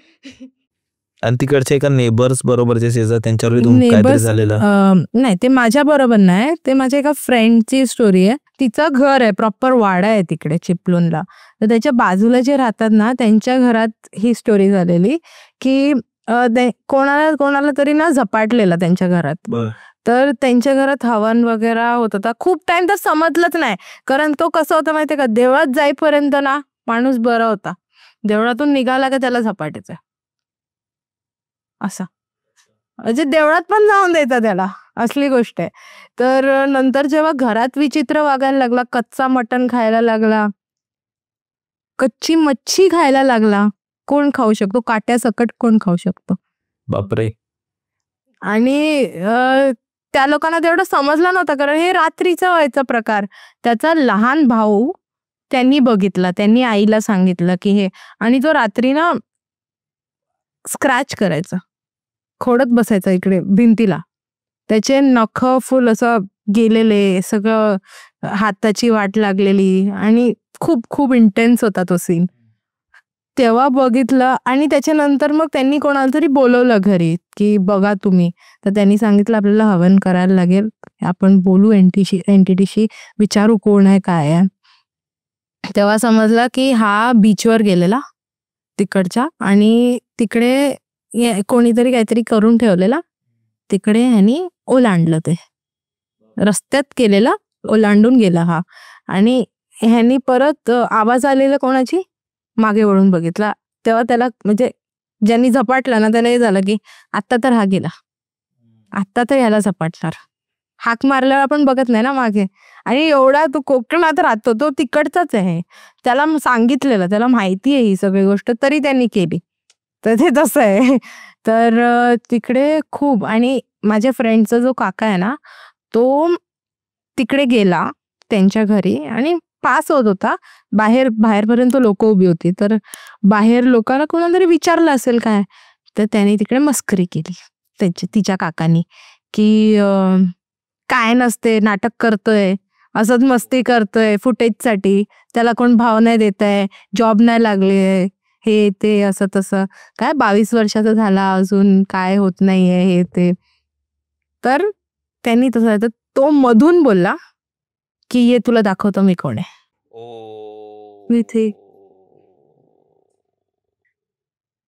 Speaker 3: आणि तिकडच्या एका नेबर्स बरोबरचे शेजार त्यांच्यावर काहीतरी झालेलं.
Speaker 1: नाही, ते माझ्या बरोबर नाही, ते माझ्या एका फ्रेंडची स्टोरी आहे. तिचं घर आहे, प्रॉपर वाडा आहे तिकडे चिपळूणला. तर त्याच्या बाजूला जे राहतात ना, त्यांच्या घरात ही स्टोरी झालेली की कोणाला तरी ना झपाटलेला त्यांच्या घरात. तर त्यांच्या घरात हवन वगैरे होत होता. खूप टाइम तर समजलंच नाही, कारण तो कसं होता माहितीये का, देवळात जाईपर्यंत ना माणूस बरा होता, देवळातून निघाला का त्याला झपाटायचं असं. म्हणजे देवळात पण जाऊन द्यायचा त्याला, असली गोष्ट आहे. तर नंतर जेव्हा घरात विचित्र वागायला लागला, कच्चा मटण खायला लागला, कच्ची मच्छी खायला लागला. कोण खाऊ शकतो, काट्यासकट कोण खाऊ शकतो.
Speaker 3: बापरे.
Speaker 1: आणि त्या लोकांना तेवढं समजलं नव्हतं, कारण हे रात्रीचा व्हायचा प्रकार. त्याचा लहान भाऊ त्यांनी बघितला, त्यांनी आईला सांगितलं की हे. आणि तो रात्री ना स्क्रॅच करायचा, खोडत बसायचा इकडे भिंतीला, त्याचे नख फुल असं गेलेले, सगळं हाताची वाट लागलेली, आणि खूप खूप इंटेन्स होता तो सीन. तेव्हा बघितलं. आणि त्याच्यानंतर मग त्यांनी कोणाला तरी बोलवलं घरी की बघा तुम्ही. तर त्यांनी सांगितलं आपल्याला हवन करायला लागेल, आपण बोलू एंटिटीशी, विचारू कोण आहे काय आहे. तेव्हा समजलं की हा बीचवर गेलेला तिकडच्या, आणि तिकडे कोणीतरी काहीतरी करून ठेवलेला, तिकडे ह्यानी ओलांडलं, ते रस्त्यात केलेला, ओलांडून गेला हा. आणि ह्यानी परत आवाज आलेला कोणाची, मागे वळून बघितला. तेव्हा त्याला, म्हणजे ज्यांनी झपाटला ना, त्याला हे झालं की आता तर हा गेला, आता तर याला झपाटणार. हाक मारल्यावर आपण बघत नाही ना मागे. आणि एवढा तो कोकणात राहतो, तो तिकडचाच आहे, त्याला सांगितलेलं, त्याला माहिती आहे ही सगळी गोष्ट, तरी त्यांनी केली. तर ते तसं आहे. तर तिकडे खूप. आणि माझ्या फ्रेंडचा जो काका आहे ना, तो तिकडे गेला त्यांच्या घरी, आणि पास होत होता, बाहेरपर्यंत लोक उभी होती. तर बाहेर लोकांना कोणाला तरी विचारलं असेल काय, तर त्याने तिकडे मस्करी केली तिच्या काकांनी की काय नसते, नाटक करतोय, असंच मस्ती करतोय फुटेजसाठी, त्याला कोण भाव नाही देत आहे, जॉब नाही लागले, हे ते असं तसं, काय 22 वर्षाचा झाला अजून काय होत नाहीये हे ते. तर त्यांनी तसं, तर तो मधून बोलला की ये तुला दाखवतो मी कोण आहे. मी इथे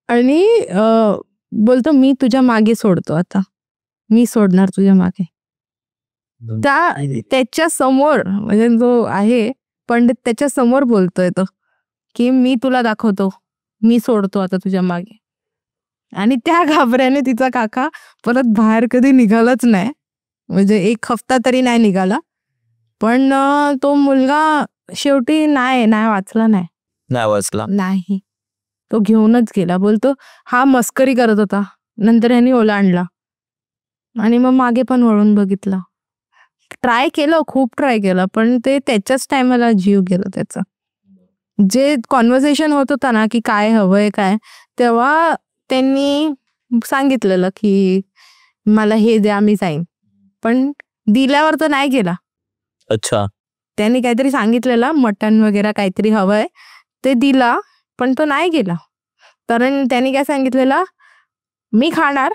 Speaker 1: आणि बोलतो मी तुझ्या मागे सोडतो आता, मी सोडणार तुझ्या मागे. त्याच्या समोर म्हणजे जो आहे पंडित त्याच्या समोर बोलतोय तो की मी तुला दाखवतो, मी सोडतो आता तुझ्या मागे. आणि त्या घाबऱ्याने तिचा काका परत बाहेर कधी निघालाच नाही, म्हणजे 1 हफ्ता तरी नाही निघाला. पण तो मुलगा शेवटी नाही वाचला, नाही तो घेऊनच गेला. बोलतो हा मस्करी करत होता, नंतर ह्यानी ओलांडला आणि मग मागे पण वळून बघितलं. ट्राय केलं, खूप ट्राय केलं, पण ते त्याच्याच टायमाला जीव गेला त्याचा. जे कॉन्व्हर्सेशन होत होता ना की काय हवंय काय, तेव्हा त्यांनी सांगितलेलं की मला हे द्या मी जाईन, पण दिल्यावर तर नाही गेला.
Speaker 3: अच्छा,
Speaker 1: त्यांनी काहीतरी सांगितलेलं मटण वगैरे काहीतरी हवंय, ते दिला पण तो नाही गेला. कारण त्यांनी काय सांगितलेलं, मी खाणार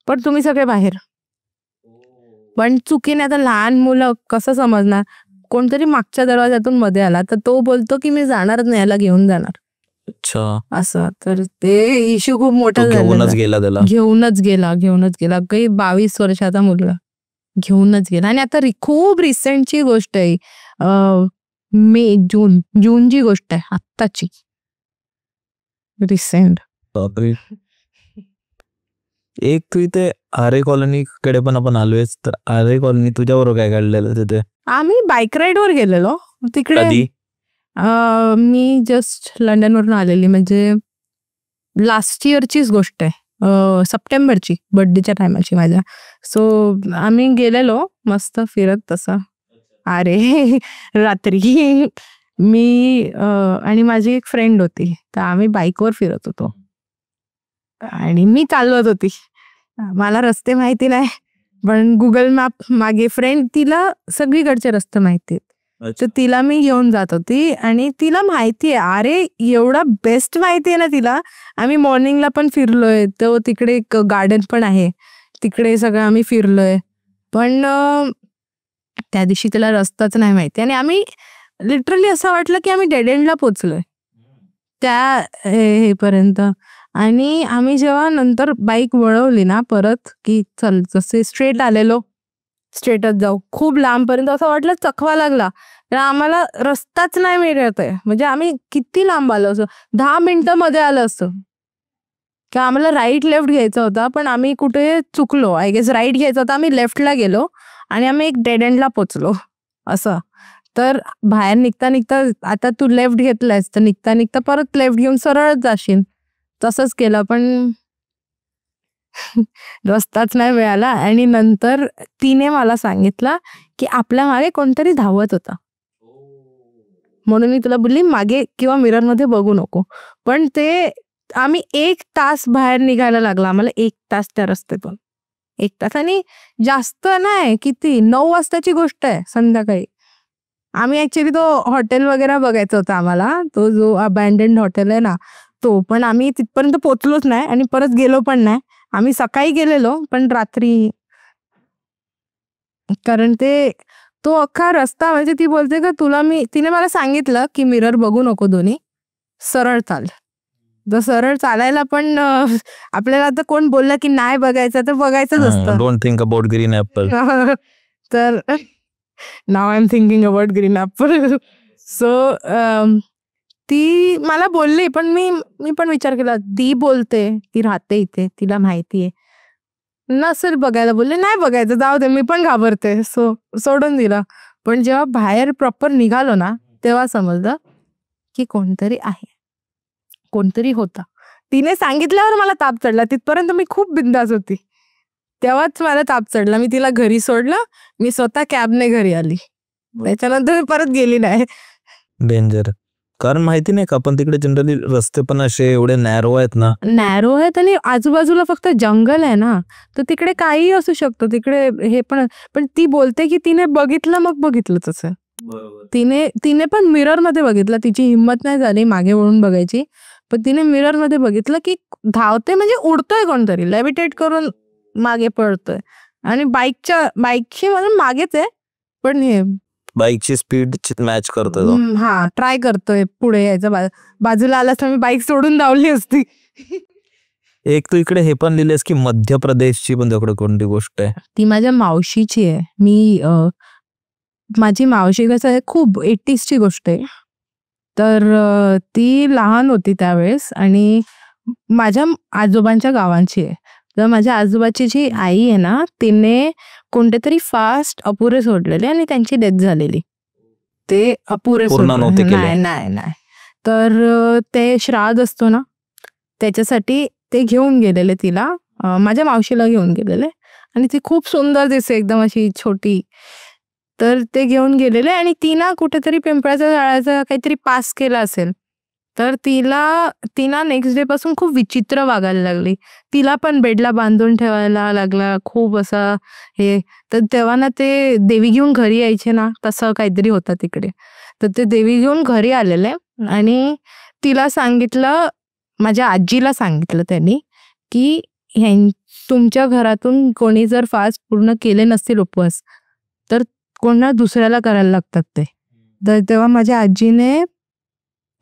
Speaker 1: पण तुम्ही सगळे बाहेर. पण चुकीने आता लहान मुलं कसं समजणार, कोणतरी मागच्या दरवाजातून मध्ये आला तर तो बोलतो की मी जाणारच नाही, याला घेऊन जाणार.
Speaker 3: अच्छा,
Speaker 1: असं. तर ते इश्यू खूप मोठा
Speaker 3: घेऊनच गेला त्याला.
Speaker 1: घेऊनच गेला काही 22 वर्षाचा मुलगा घेऊनच गेला. आणि आता खूप रिसेंटची गोष्ट आहे, जूनची गोष्ट आहे, आत्ताची रिसेंट.
Speaker 3: एक तू इथे आरे कॉलनी कडे पण आपण आलोय, तर आरे कॉलनी तुझ्याबरोबर काय काढलेलं तिथे?
Speaker 1: आम्ही बाईक राईड वर गेलेलो तिकडे.
Speaker 3: कधी?
Speaker 1: मी जस्ट लंडन वरून आलेली, म्हणजे लास्ट इयरचीच गोष्ट आहे, सप्टेंबरची, बर्थडेच्या टायमाची माझ्या. सो आम्ही गेलेलो मस्त फिरत तसं. अरे रात्री मी आणि माझी एक फ्रेंड होती, तर आम्ही बाईकवर फिरत होतो आणि मी चालवत होती. मला रस्ते माहिती नाही, पण गुगल मॅप मागे फ्रेंड, तिला सगळीकडचे रस्ते माहिती आहेत, तर तिला मी घेऊन जात होती. आणि तिला माहिती आहे, अरे एवढा बेस्ट माहिती आहे ना तिला. आम्ही मॉर्निंगला पण फिरलोय, तो तिकडे एक गार्डन पण आहे, तिकडे सगळं आम्ही फिरलोय. पण त्या दिवशी तिला रस्ताच नाही माहिती, आणि आम्ही लिटरली असं वाटलं की आम्ही डेड एंडला पोचलोय त्या हेपर्यंत. आणि आम्ही जेव्हा नंतर बाईक वळवली ना परत की चल, जसे स्ट्रेट आलेलो, स्ट्रेटच जाऊ, खूप लांबपर्यंत असं वाटलं चकवा लागला, तर आम्हाला रस्ताच नाही मिळत आहे. म्हणजे आम्ही किती लांब आलो असं, 10 मिनिटं मध्ये आलं असं, की आम्हाला राईट लेफ्ट घ्यायचा होता, पण आम्ही कुठे चुकलो. आय गेस राईट घ्यायचा होता, आम्ही लेफ्टला गेलो आणि आम्ही एक डेड एंडला पोचलो असं. तर बाहेर निघता निघता, आता तू लेफ्ट घेतलायस तर निघता निघता परत लेफ्ट घेऊन सरळच जाशील, तसंच केलं, पण रस्ताच नाही मिळाला. आणि नंतर तिने मला सांगितलं की आपल्या मागे कोणतरी धावत होता, म्हणून मी तुला बोलली मागे किंवा मिरर मध्ये बघू नको. पण ते आम्ही 1 तास बाहेर निघायला लागला आम्हाला, 1 तास त्या रस्त्यातून, 1 तास. आणि जास्त नाही, किती 9 वाजताची गोष्ट आहे संध्याकाळी. आम्ही ऍक्च्युली तो हॉटेल वगैरे बघायचा होता आम्हाला, तो जो अबॅन्डन्ड हॉटेल आहे ना तो, पण आम्ही तिथपर्यंत पोचलोच नाही आणि परत गेलो पण नाही. आम्ही सकाळी गेलेलो पण रात्री, कारण ते तो अख्खा रस्ता, म्हणजे ती बोलते का तुला तिने मला सांगितलं की मिरर बघू नको दोन्ही, सरळ चाल. तर सरळ चालायला पण आपल्याला आता कोण बोललं की नाही बघायचं, तर बघायचंच असतं.
Speaker 3: Don't think about green apple.
Speaker 1: तर now I am thinking about green apple. So ती मला बोलली, पण मी पण विचार केला, ती बोलते, ती राहते इथे, तिला माहितीये, नसेल बघायला बोलले, नाही बघायचं जाऊ दे, मी पण घाबरते, सो सोडून दिला. पण जेव्हा बाहेर प्रॉपर निघालो ना तेव्हा समजलं की कोणतरी आहे, कोणतरी होता. तिने सांगितल्यावर मला ताप चढला, तिथपर्यंत मी खूप बिंदास होती, तेव्हाच मला ताप चढला. मी तिला घरी सोडलं, मी स्वतः कॅबने घरी आली, त्याच्यानंतर मी परत गेली नाही.
Speaker 3: डेंजर. कारण माहिती नाही का, आपण तिकडे जनरली रस्ते पण असे एवढे नॅरो आहेत ना,
Speaker 1: नॅरो आहेत आणि आजूबाजूला फक्त जंगल आहे ना, तर तिकडे काही असू शकतं तिकडे हे पण ती बोलते की तिने बघितलं, मग बघितलं तसं. तिने पण मिरर मध्ये बघितलं, तिची हिंमत नाही झाली मागे वळून बघायची, पण तिने मिरर मध्ये बघितलं की धावते म्हणजे उडतोय कोणतरी, लेविटेट करून मागे पळतोय आणि बाईकची म्हणून मागेच आहे पण हे
Speaker 3: बाईकची स्पीड मॅच करतोय तो.
Speaker 1: हा ट्राय करतोय पुढे यायचं. बाजूला आलास तर मी बाईक सोडून धावली असती.
Speaker 3: एक तू इकडे हे पण लिहिलेस की मध्य प्रदेशची पण तिकडे कोणती गोष्ट आहे?
Speaker 1: ती माझ्या मावशीची आहे. माझी मावशी कसं आहे खूप 80s ची गोष्ट आहे. तर ती लहान होती त्यावेळेस आणि माझ्या आजोबांच्या गावांची आहे. तर माझ्या आजोबाची जी आई आहे ना तिने कोणते तरी फास्ट अपुरे सोडलेले आणि त्यांची डेथ झालेली. ते अपुरे
Speaker 3: पूर्ण नव्हते केले.
Speaker 1: नाही. तर ते श्राद्ध असतो ना त्याच्यासाठी ते घेऊन गेलेले तिला, माझ्या मावशीला घेऊन गेलेले आणि ती खूप सुंदर दिसते एकदम अशी छोटी. तर ते घेऊन गेलेले आणि ती ना कुठेतरी पिंपळाच्या झाडाचा काहीतरी पास केला असेल. तर तिला नेक्स्ट डे पासून खूप विचित्र वागायला लागली. तिला पण बेडला बांधून ठेवायला लागला खूप असा हे. तर तेव्हा ना ते देवी घेऊन घरी यायचे ना तसं काहीतरी होतं तिकडे. तर ते देवी घेऊन घरी आलेले आणि तिला सांगितलं, माझ्या आजीला सांगितलं त्यांनी की तुमच्या घरातून कोणी जर फास्ट पूर्ण केले नसतील उपवास तर कोणा दुसऱ्याला करायला लागतात ते. तर तेव्हा माझ्या आजीने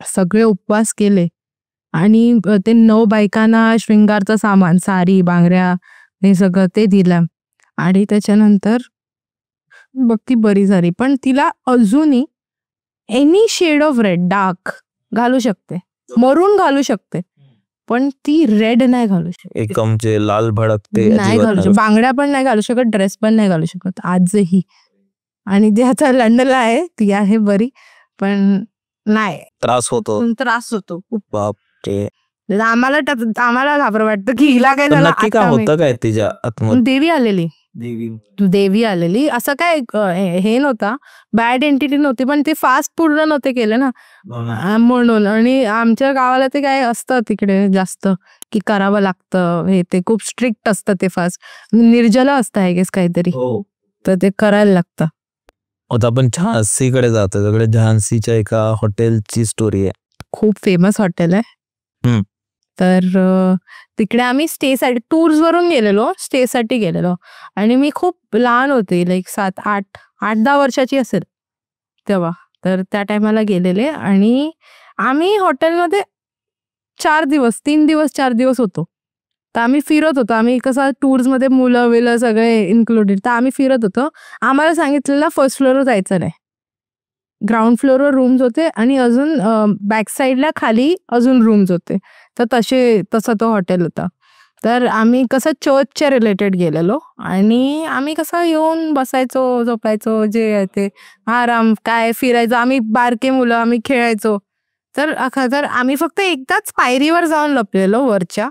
Speaker 1: सगळे उपवास केले आणि ते 9 बायकांना शृंगारचं सामान, साडी, बांगड्या हे सगळं ते दिलं आणि त्याच्यानंतर बघ ती बरी झाली. पण तिला अजूनही any shade of red dark घालू शकते, मरून घालू शकते पण ती रेड नाही घालू शकत.
Speaker 3: एकदम जे लाल भडक ते
Speaker 1: नाही घालू शकत, बांगड्या पण नाही घालू शकत, ड्रेस पण नाही घालू शकत आजही. आणि ती आता लंडनला आहे, ती आहे बरी पण नाही
Speaker 3: त्रास होतो
Speaker 1: खूप.
Speaker 3: बापरे.
Speaker 1: आम्हाला घाबर वाटतं की हिला काय झालं.
Speaker 3: नक्की काय होतं काय तिच्या आतमध्ये?
Speaker 1: देवी आलेली असं काय हे नव्हता, बॅड एंटिटी नव्हती पण ते फास्ट पूर्ण नव्हते केले ना म्हणून. आणि आमच्या गावाला ते काय असतं तिकडे जास्त की करावं लागतं हे, ते खूप स्ट्रिक्ट असतं ते फास्ट, निर्जला असतं आय गेस काहीतरी, तर ते करायला लागतं.
Speaker 3: आता आपण झान्सीकडे जातो. सगळे झान्सीच्या एका हॉटेलची स्टोरी आहे.
Speaker 1: खूप फेमस हॉटेल आहे. तर तिकडे आम्ही स्टेसाठी टूर्स वरून गेलेलो, स्टेसाठी गेलेलो आणि मी खूप लहान होते, लाईक 7-8-10 वर्षाची असेल तेव्हा. तर त्या टायमाला गेलेले आणि आम्ही हॉटेलमध्ये 4 दिवस 4 दिवस होतो. तर आम्ही फिरत होतो, आम्ही कसं टूर्समध्ये मुलं विलं सगळे इन्क्लुडेड, तर आम्ही फिरत होतो. आम्हाला सांगितलेलं फर्स्ट फ्लोअरवर जायचं नाही, ग्राउंड फ्लोअरवर रूम्स होते आणि अजून बॅक साईडला खाली अजून रूम्स होते. तर तसं तो हॉटेल होता. तर आम्ही कसं चर्चच्या रिलेटेड गेलेलो आणि आम्ही कसं येऊन बसायचो, झोपायचो, जे आहे ते आराम, काय फिरायचो, आम्ही बारके मुलं, आम्ही खेळायचो. तर आम्ही फक्त एकदाच पायरीवर जाऊन लपलेलो वरच्या.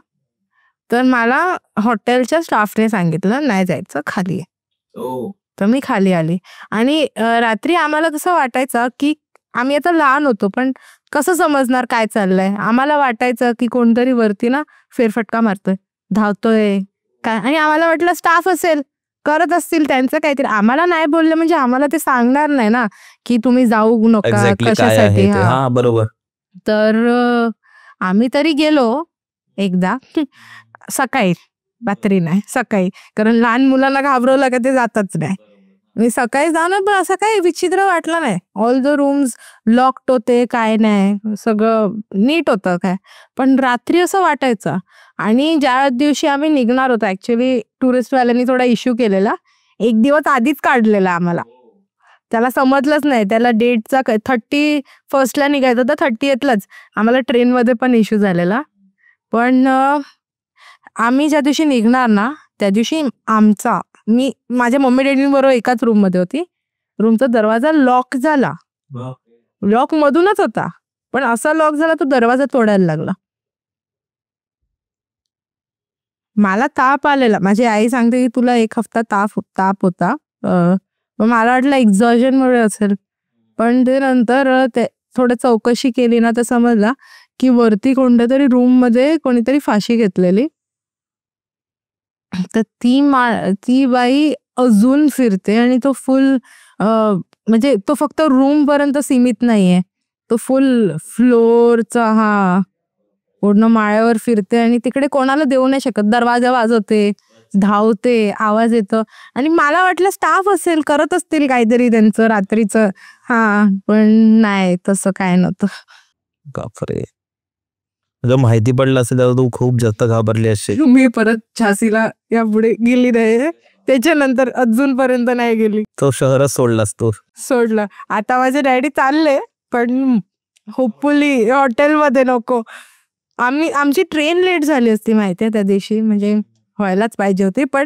Speaker 1: तर मला हॉटेलच्या स्टाफने सांगितलं नाही जायचं, खाली आहे. तर मी खाली आली आणि रात्री आम्हाला कसं वाटायचं की आम्ही आता लहान होतो पण कसं समजणार काय चाललंय. आम्हाला वाटायचं की कोणतरी वरती ना फेरफटका मारतोय, धावतोय काय, आणि आम्हाला वाटलं स्टाफ असेल, करत असतील त्यांचं काहीतरी. आम्हाला नाही बोलले म्हणजे आम्हाला ते सांगणार नाही ना की तुम्ही जाऊ नका कशासाठी.
Speaker 3: हा बरोबर.
Speaker 1: तर आम्ही तरी गेलो एकदा सकाळी, रात्री नाही सकाळी, कारण लहान मुलांना घाबरवलं का ते जातच नाही. मी सकाळी जाणं पण असं काही विचित्र वाटलं नाही. ऑल द रूम्स लॉक्ड होते, काय नाही, सगळं नीट होतं काय. पण रात्री असं वाटायचं. आणि ज्या दिवशी आम्ही निघणार होतो, ऍक्च्युली टुरिस्टवाल्यांनी थोडा इश्यू केलेला, 1 दिवस आधीच काढलेला आम्हाला. त्याला समजलंच नाही, त्याला डेटचा 31st निघायचं होतं, 30th आम्हाला ट्रेनमध्ये पण इश्यू झालेला. पण आम्ही ज्या दिवशी निघणार ना त्या दिवशी माझ्या मम्मी डॅडींबरोबर एकाच रूम मध्ये होती. रूमचा दरवाजा लॉक झाला, लॉक मधूनच होता पण असा लॉक झाला तो दरवाजा तोडायला लागला. मला ताप आलेला, माझी आई सांगते की तुला 1 हफ्ता ताप होता. मला वाटलं एक्झॉजन मुळे असेल, पण ते नंतर थोडं चौकशी केली ना तर समजला की वरती कोणत्या तरी रूम मध्ये कोणीतरी फाशी घेतलेली. तर ती बाई अजून फिरते आणि तो फुल म्हणजे तो फक्त रूम पर्यंत सीमित नाहीये, तो फुल फ्लोअरचा पूर्ण माळ्यावर फिरते आणि तिकडे कोणाला देऊ नाही शकत. दरवाजा वाजवते, धावते, आवाज येतो आणि मला वाटलं स्टाफ असेल, करत असतील काहीतरी त्यांचं रात्रीचं. पण नाही, तसं काय नव्हतं.
Speaker 3: बापरे, जर माहिती पडलं असेल तर तू खूप जास्त घाबरली असेल.
Speaker 1: मी परत झाशीला यापुढे गेली नाही, त्याच्यानंतर अजूनपर्यंत नाही गेली.
Speaker 3: तो शहरच सोडलास तू.
Speaker 1: सोडलं. आता माझे डॅडी चालले, पण होपफुली हॉटेलमध्ये नको. आमची ट्रेन लेट झाली असती माहितीये त्या दिवशी, म्हणजे व्हायलाच पाहिजे होती, पण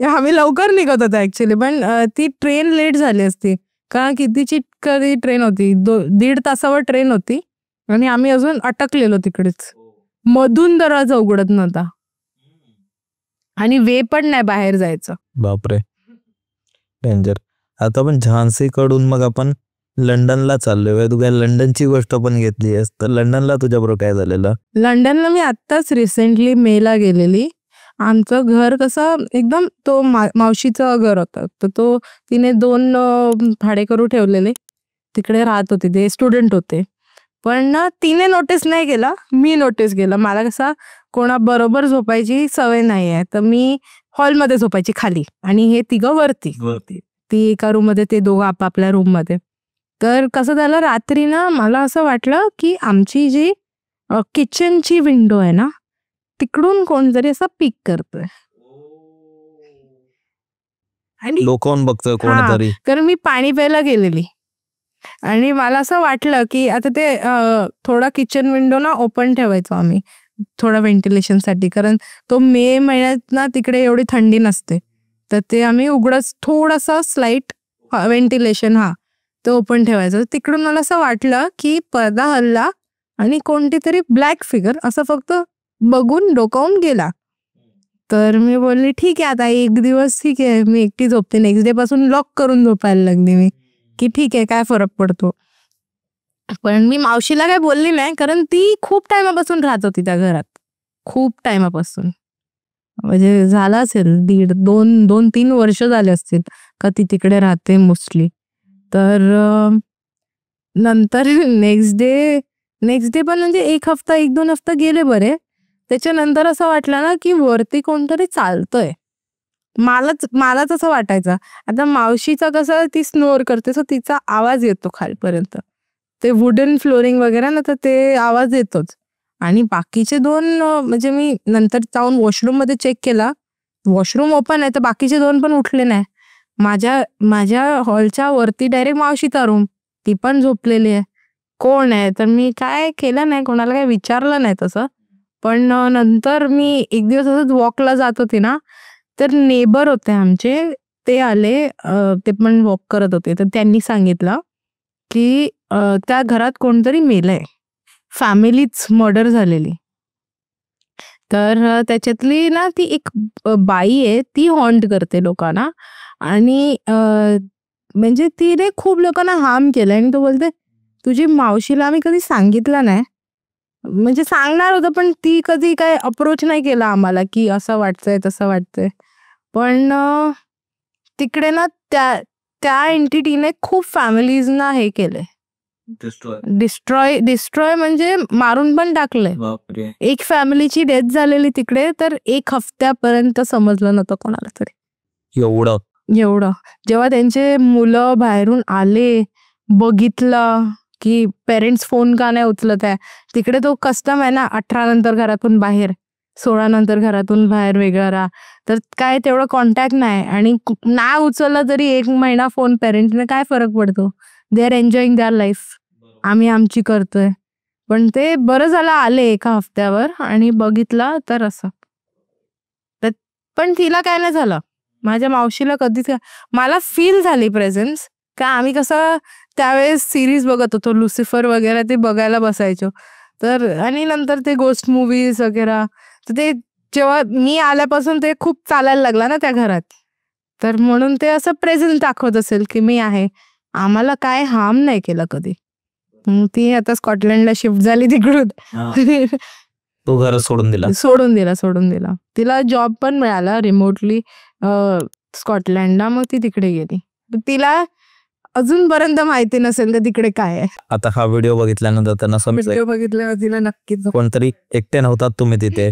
Speaker 1: आम्ही लवकर निघत होतो ऍक्च्युली, पण ती ट्रेन लेट झाली असती. कारण कितीची कधी ट्रेन होती, 1.5 तासावर ट्रेन होती आणि आम्ही अजून अटकलेलो तिकडेच. मधून दरवाजा उघडत नव्हता आणि वे पण नाही बाहेर जायचं.
Speaker 3: बापरे, डेंजर. आता आपण झान्सी कडून मग आपण लंडनला चाललोय. तू काय लंडनची गोष्ट पण घेतली आहेस, तर लंडनला तुझ्याबरोबर काय झालेलं?
Speaker 1: लंडनला मी आत्ताच रिसेंटली मेला गेलेली. आमचं घर कसं एकदम, तो मावशीचं घर होतं, तर तो तिने 2 भाडेकरू ठेवलेले, तिकडे राहत होते, ते स्टुडंट होते. पण ना तिने नोटीस नाही केला, मी नोटीस केलं. मला कसा कोणा बरोबर झोपायची सवय नाही आहे, तर मी हॉलमध्ये झोपायची खाली आणि हे 3 वरती. ती एका रूम मध्ये, ते 2 आपापल्या रूम मध्ये. तर कसं झालं, रात्री ना मला असं वाटलं की आमची जी किचनची विंडो आहे ना, तिकडून कोणतरी असं पीक करतोय आणि
Speaker 3: लोकांना बघतोय कोणतरी.
Speaker 1: तर मी पाणी प्यायला गेलेली आणि मला असं वाटलं की आता ते थोडा किचन विंडो ना ओपन ठेवायचो आम्ही, थोडा व्हेंटिलेशन साठी, कारण तो मे महिन्यात ना तिकडे एवढी थंडी नसते, तर ते आम्ही उघडच थोडासा स्लाइट व्हेंटिलेशन ते ओपन ठेवायचं. तिकडून मला असं वाटलं की पडदा हल्ला आणि कोणती तरी ब्लॅक फिगर असं फक्त बघून डोकावून गेला. तर मी बोलली ठीक आहे, आता एक दिवस ठीक आहे, मी एकटी झोपते. नेक्स्ट डे पासून लॉक करून झोपायला लागली मी, की ठीक आहे, काय फरक पडतो. पण मी मावशीला काय बोलली नाही, कारण ती खूप टायमापासून राहत होती त्या घरात, खूप टायमापासून, म्हणजे झाला असेल 2-3 वर्ष झाले असतील का ती तिकडे राहते मोस्टली. तर नंतर नेक्स्ट डे पण म्हणजे 1-2 हफ्ता गेले बरे. त्याच्यानंतर असं वाटलं ना की वरती कोणतरी चालतंय. मलाच असं वाटायचं. आता मावशीचा कसं, ती स्नोर करते, सो तिचा आवाज येतो खालपर्यंत, ते वुडन फ्लोरिंग वगैरे ना, तर ते आवाज येतोच. आणि बाकीचे 2 म्हणजे मी नंतर जाऊन वॉशरूम मध्ये चेक केला, वॉशरूम ओपन आहे, तर बाकीचे 2 पण उठले नाही. माझ्या हॉलच्या वरती डायरेक्ट मावशीचा रूम, ती पण झोपलेली आहे. कोण आहे, तर मी काय केलं नाही, कोणाला काय विचारलं नाही तसं. पण नंतर मी एक दिवस असंच वॉकला जात होते ना, तर नेबर होते आमचे, ते आले, ते पण वॉक करत होते. तर त्यांनी सांगितलं की त्या घरात कोणतरी मेलंय, फॅमिलीच मर्डर झालेली. तर त्याच्यातली ना ती एक बाई आहे, ती हॉन्ट करते लोकांना आणि म्हणजे तिने खूप लोकांना हार्म केलं. आणि तो बोलते तुझी मावशीला आम्ही कधी सांगितलं नाही, म्हणजे सांगणार होतं, पण ती कधी काय अप्रोच नाही केला आम्हाला की असं वाटतंय तसं वाटतंय. पण तिकडे ना त्या एंटिटीने खूप फॅमिलीजना हे केलंय, डिस्ट्रॉय म्हणजे मारून पण टाकलंय. एक फॅमिलीची डेथ झालेली तिकडे, तर 1 हफ्त्यापर्यंत समजलं नव्हतं कोणाला तरी.
Speaker 3: एवढं
Speaker 1: जेव्हा त्यांचे मुलं बाहेरून आले, बघितलं की पेरेंट्स फोन का नाही उचलत आहे, तिकडे तो कस्टम आहे ना, 18 नंतर घरातून बाहेर, 16 नंतर घरातून बाहेर वेगळा राहा, तर काय तेवढं कॉन्टॅक्ट नाही. आणि नाही उचलला तरी 1 महिना फोन पेरेंट्सने काय फरक पडतो, they are enjoying their life, आम्ही आमची करतोय. पण ते बरं झालं आले 1 हफ्त्यावर आणि बघितलं तर असं. पण तिला काय नाही झालं, माझ्या मावशीला कधीच. मला फील झाली प्रेझेन्स, का आम्ही कसं त्यावेळेस सिरीज बघत होतो, लुसिफर वगैरे, ते बघायला बसायचो. तर आणि नंतर ते गोस्ट मूवीज वगैरे, तर ते जेव्हा मी आल्यापासून ते खूप चालायला लागला ना त्या घरात, तर म्हणून ते असं प्रेझेन्स दाखवत असेल की मी आहे, आम्हाला काय हार्म नाही केलं कधी. ती आता स्कॉटलंडला शिफ्ट झाली तिकडून.
Speaker 3: तो घर सोडून
Speaker 1: दिला. तिला जॉब पण मिळाला रिमोटली स्कॉटलंडला, मग ती तिकडे गेली. तिला अजूनपर्यंत माहिती नसेल तर तिकडे काय आहे.
Speaker 3: आता हा व्हिडिओ बघितल्यानंतर त्यांना समजेल
Speaker 1: व्हिडिओ बघितल्यावर तिला नक्कीच
Speaker 3: कोणतरी एकटे नव्हतात तुम्ही तिथे,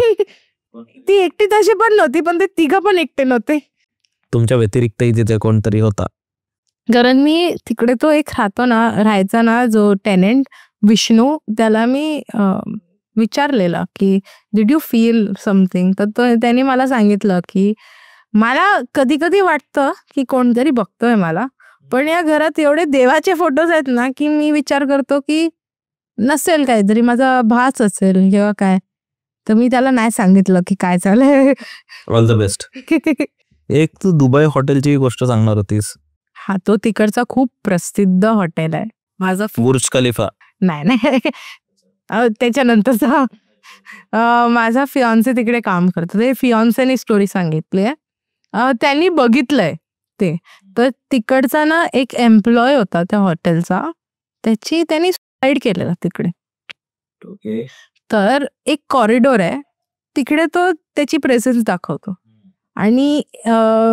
Speaker 1: ती एकटी तशी पण नव्हती, पण ते तिघं पण एकटे नव्हते.
Speaker 3: तुमच्या व्यतिरिक्तही तिथे कोणतरी होता.
Speaker 1: कारण मी तिकडे तो एक राहायचा ना जो टेनेंट विष्णू, त्याला मी विचारलेलं की डिड यू फील समथिंग, तर त्याने मला सांगितलं की मला कधी कधी वाटतं की कोणतरी बघतोय मला, पण या घरात एवढे देवाचे फोटोज आहेत ना की मी विचार करतो की नसेल काहीतरी, माझा भास असेल किंवा काय. तर मी त्याला नाही सांगितलं की काय चाललंय.
Speaker 3: All the best. एक तू दुबई हॉटेलची गोष्ट सांगणार होतीस.
Speaker 1: हा, तो तिकडचा खूप प्रसिद्ध हॉटेल आहे माझा.
Speaker 3: बुर्ज खलिफा.
Speaker 1: नाही त्याच्यानंतरचा माझा फियॉन्से तिकडे काम करतो. ते फियॉन्सेने स्टोरी सांगितली आहे, त्यांनी बघितलंय ते. तर तिकडचा ना एक एम्प्लॉय होता त्या हॉटेलचा, त्यांनी सुसाईड केलेला तिकडे. तर एक कॉरिडोर आहे तिकडे, तो त्याची प्रेझेन्स दाखवतो. आणि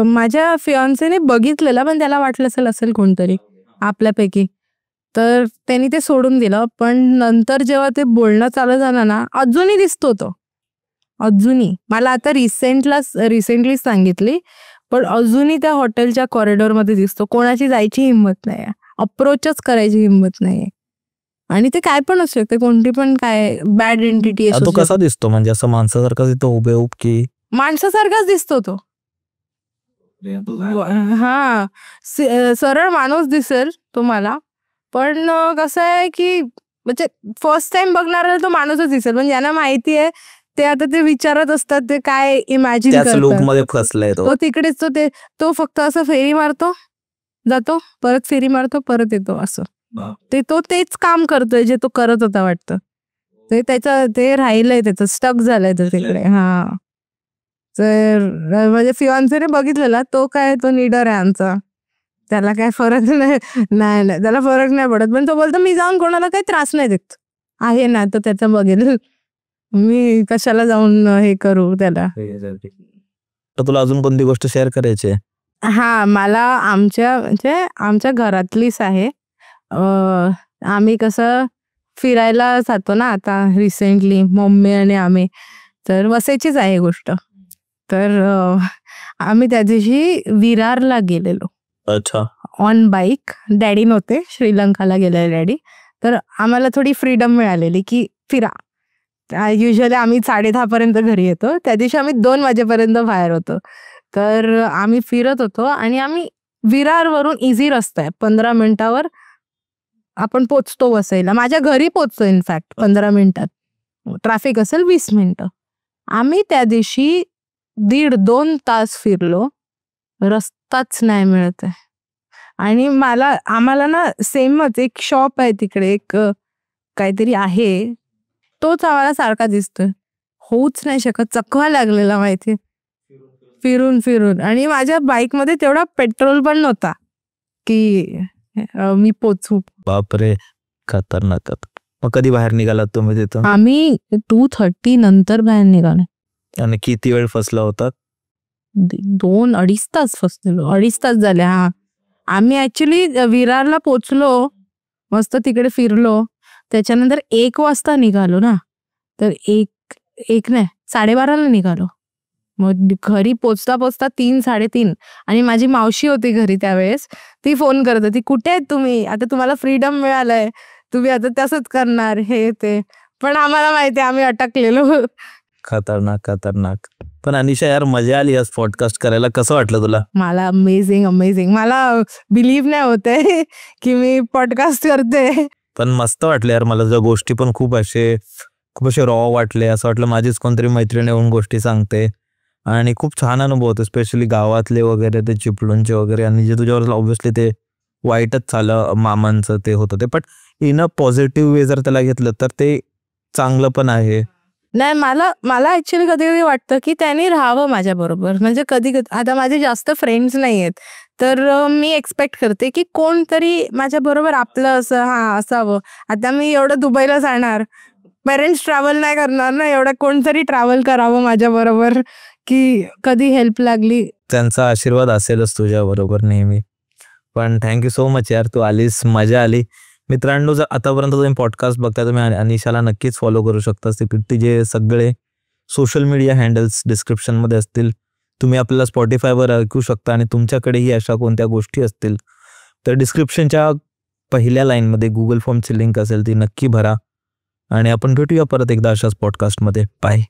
Speaker 1: माझ्या फियॉन्सेने बघितलेला, पण त्याला वाटलं असेल कोणतरी आपल्यापैकी, तर त्यांनी ते सोडून दिलं. पण नंतर जेव्हा ते बोलणं चालू झालं ना, अजूनही दिसतो तो, अजूनही. मला आता रिसेंटली सांगितली, पण अजूनही त्या हॉटेलच्या कॉरिडॉरमध्ये दिसतो. कोणाची जायची हिंमत नाही, अप्रोचच करायची हिंमत नाही. आणि ते काय पण असू शकते, कोणती पण काय बॅड एंटिटी.
Speaker 3: तो कसा दिसतो, म्हणजे असं माणसासारखा दिसतो हुबेहूब की?
Speaker 1: माणसासारखाच दिसतो तो. हा, सरळ माणूस दिसेल तुम्हाला, पण कसं आहे की म्हणजे फर्स्ट टाइम बघणाऱ्याला तो माणूसच दिसेल. पण ज्यांना माहिती आहे ते आता ते विचारत असतात, ते काय इमॅजिन करतात. तो तिकडेच तो फक्त असं फेरी मारतो, जातो, परत फेरी मारतो, परत येतो, असं. तो तेच काम करतोय जे तो करत होता वाटतं. ते राहिलंय, त्याचं स्टक झालंय तर तिकडे. हा, तर म्हणजे फियॉन्सेने बघितलेला, तो नीडर आहे आमचा, त्याला काय फरक नाही, त्याला फरक नाही पडत. पण तो बोलतो मी जाऊन कोणाला काही त्रास नाही देत आहे ना, तो त्याचं बघेल, मी कशाला जाऊन हे करू त्याला.
Speaker 3: तुला अजून कोणती गोष्ट शेअर करायची आहे?
Speaker 1: हा, मला आमच्या घरातलीच आहे. आम्ही कसं फिरायला जातो ना आता रिसेंटली, मम्मी आणि आम्ही, तर वसईचीच आहे गोष्ट. तर आम्ही त्या दिवशी विरारला गेलेलो.
Speaker 3: अच्छा.
Speaker 1: On bike. डॅडी नव्हते, श्रीलंकाला गेलेले डॅडी. तर आम्हाला थोडी फ्रीडम मिळालेली की फिरा. युजली आम्ही 10:30 पर्यंत घरी येतो, त्या दिवशी आम्ही 2 वाजेपर्यंत बाहेर होतो. तर आम्ही फिरत होतो आणि आम्ही विरारवरून इझी रस्ता आहे, 15 मिनिटावर आपण पोचतो वसईला. माझ्या घरी पोचतो इनफॅक्ट 15 मिनिटात. ट्रॅफिक असेल 20 मिनिटं. आम्ही त्या दिवशी 1.5-2 तास फिरलो, रस्ताच नाही मिळत आहे. आणि आम्हाला ना सेमच एक शॉप आहे तिकडे, एक काहीतरी आहे, तोच आम्हाला सारखा दिसतोय. होऊच नाही शकत, चकवा लागलेला माहिती फिरून. आणि माझ्या बाईकमध्ये तेवढा पेट्रोल पण नव्हता की मी पोचू.
Speaker 3: बापरे, खतरनाक. मग कधी बाहेर निघालात तुम्ही तिथं?
Speaker 1: आम्ही 2:30 नंतर बाहेर निघालो.
Speaker 3: आणि किती वेळ फसला होता?
Speaker 1: 2-2.5 तास फसलेलो. 2.5 तास झाले. हा, आम्ही ऍक्च्युली विरारला पोचलो, मस्त तिकडे फिरलो. त्याच्यानंतर 1 वाजता निघालो ना, तर एक नाही 12:30ला निघालो. मग घरी पोचता 3-3:30. आणि माझी मावशी होती घरी त्यावेळेस, ती फोन करत होती, कुठे आहेत तुम्ही, आता तुम्हाला फ्रीडम मिळालंय, तुम्ही आता तसंच करणार, हे ते. पण आम्हाला माहिती आम्ही अटकलेलो.
Speaker 3: खतरनाक. पण अनिशा यार, मजा आली आज पॉडकास्ट करायला. कसं वाटलं तुला?
Speaker 1: मला अमेझिंग. मला बिलीव्ह नाही होतंय की मी पॉडकास्ट करते.
Speaker 3: पण मस्त वाटलं यार मला. ज्या गोष्टी पण खूप असे रॉ वाटले. असं वाटलं माझीच कोणतरी मैत्रीण येऊन गोष्टी सांगते. आणि खूप छान अनुभव होते, स्पेशली गावातले वगैरे, ते चिपळूणचे वगैरे. आणि जे तुझ्यावर ऑब्व्हियसली ते वाईटच झालं, मामांचं ते होतं ते, पण इन अ पॉझिटिव्ह वे जर त्याला घेतलं तर ते चांगलं पण आहे.
Speaker 1: नाही, मला ऍक्च्युली कधी कधी वाटतं की त्यांनी राहावं माझ्या बरोबर. म्हणजे कधी आता माझे जास्त फ्रेंड्स नाही आहेत, तर मी एक्सपेक्ट करते की कोणतरी माझ्या बरोबर आपलं असावं. आता मी एवढं दुबईला जाणार, पेरेंट्स ट्रॅव्हल नाही करणार ना, एवढं कोणतरी ट्रॅव्हल करावं माझ्या बरोबर की कधी हेल्प लागली.
Speaker 3: त्यांचा आशीर्वाद असेलच तुझ्या बरोबर नेहमी. पण थँक्यू सो मच यार, तू आलीस, मजा आली. मित्रांनो, जर आतापर्यंत तुम्ही पॉडकास्ट बघताय तुम्ही अनिशाला नक्कीच फॉलो करू शकता. तिचे सगळे सोशल मीडिया हँडल्स डिस्क्रिप्शनमध्ये असतील. तुम्ही आपल्याला स्पॉटिफायवर ऐकू शकता आणि तुमच्याकडेही अशा कोणत्या गोष्टी असतील तर डिस्क्रिप्शनच्या पहिल्या लाईनमध्ये गुगल फॉर्मची लिंक असेल ती नक्की भरा. आणि आपण भेटूया परत एकदा अशाच पॉडकास्टमध्ये. बाय.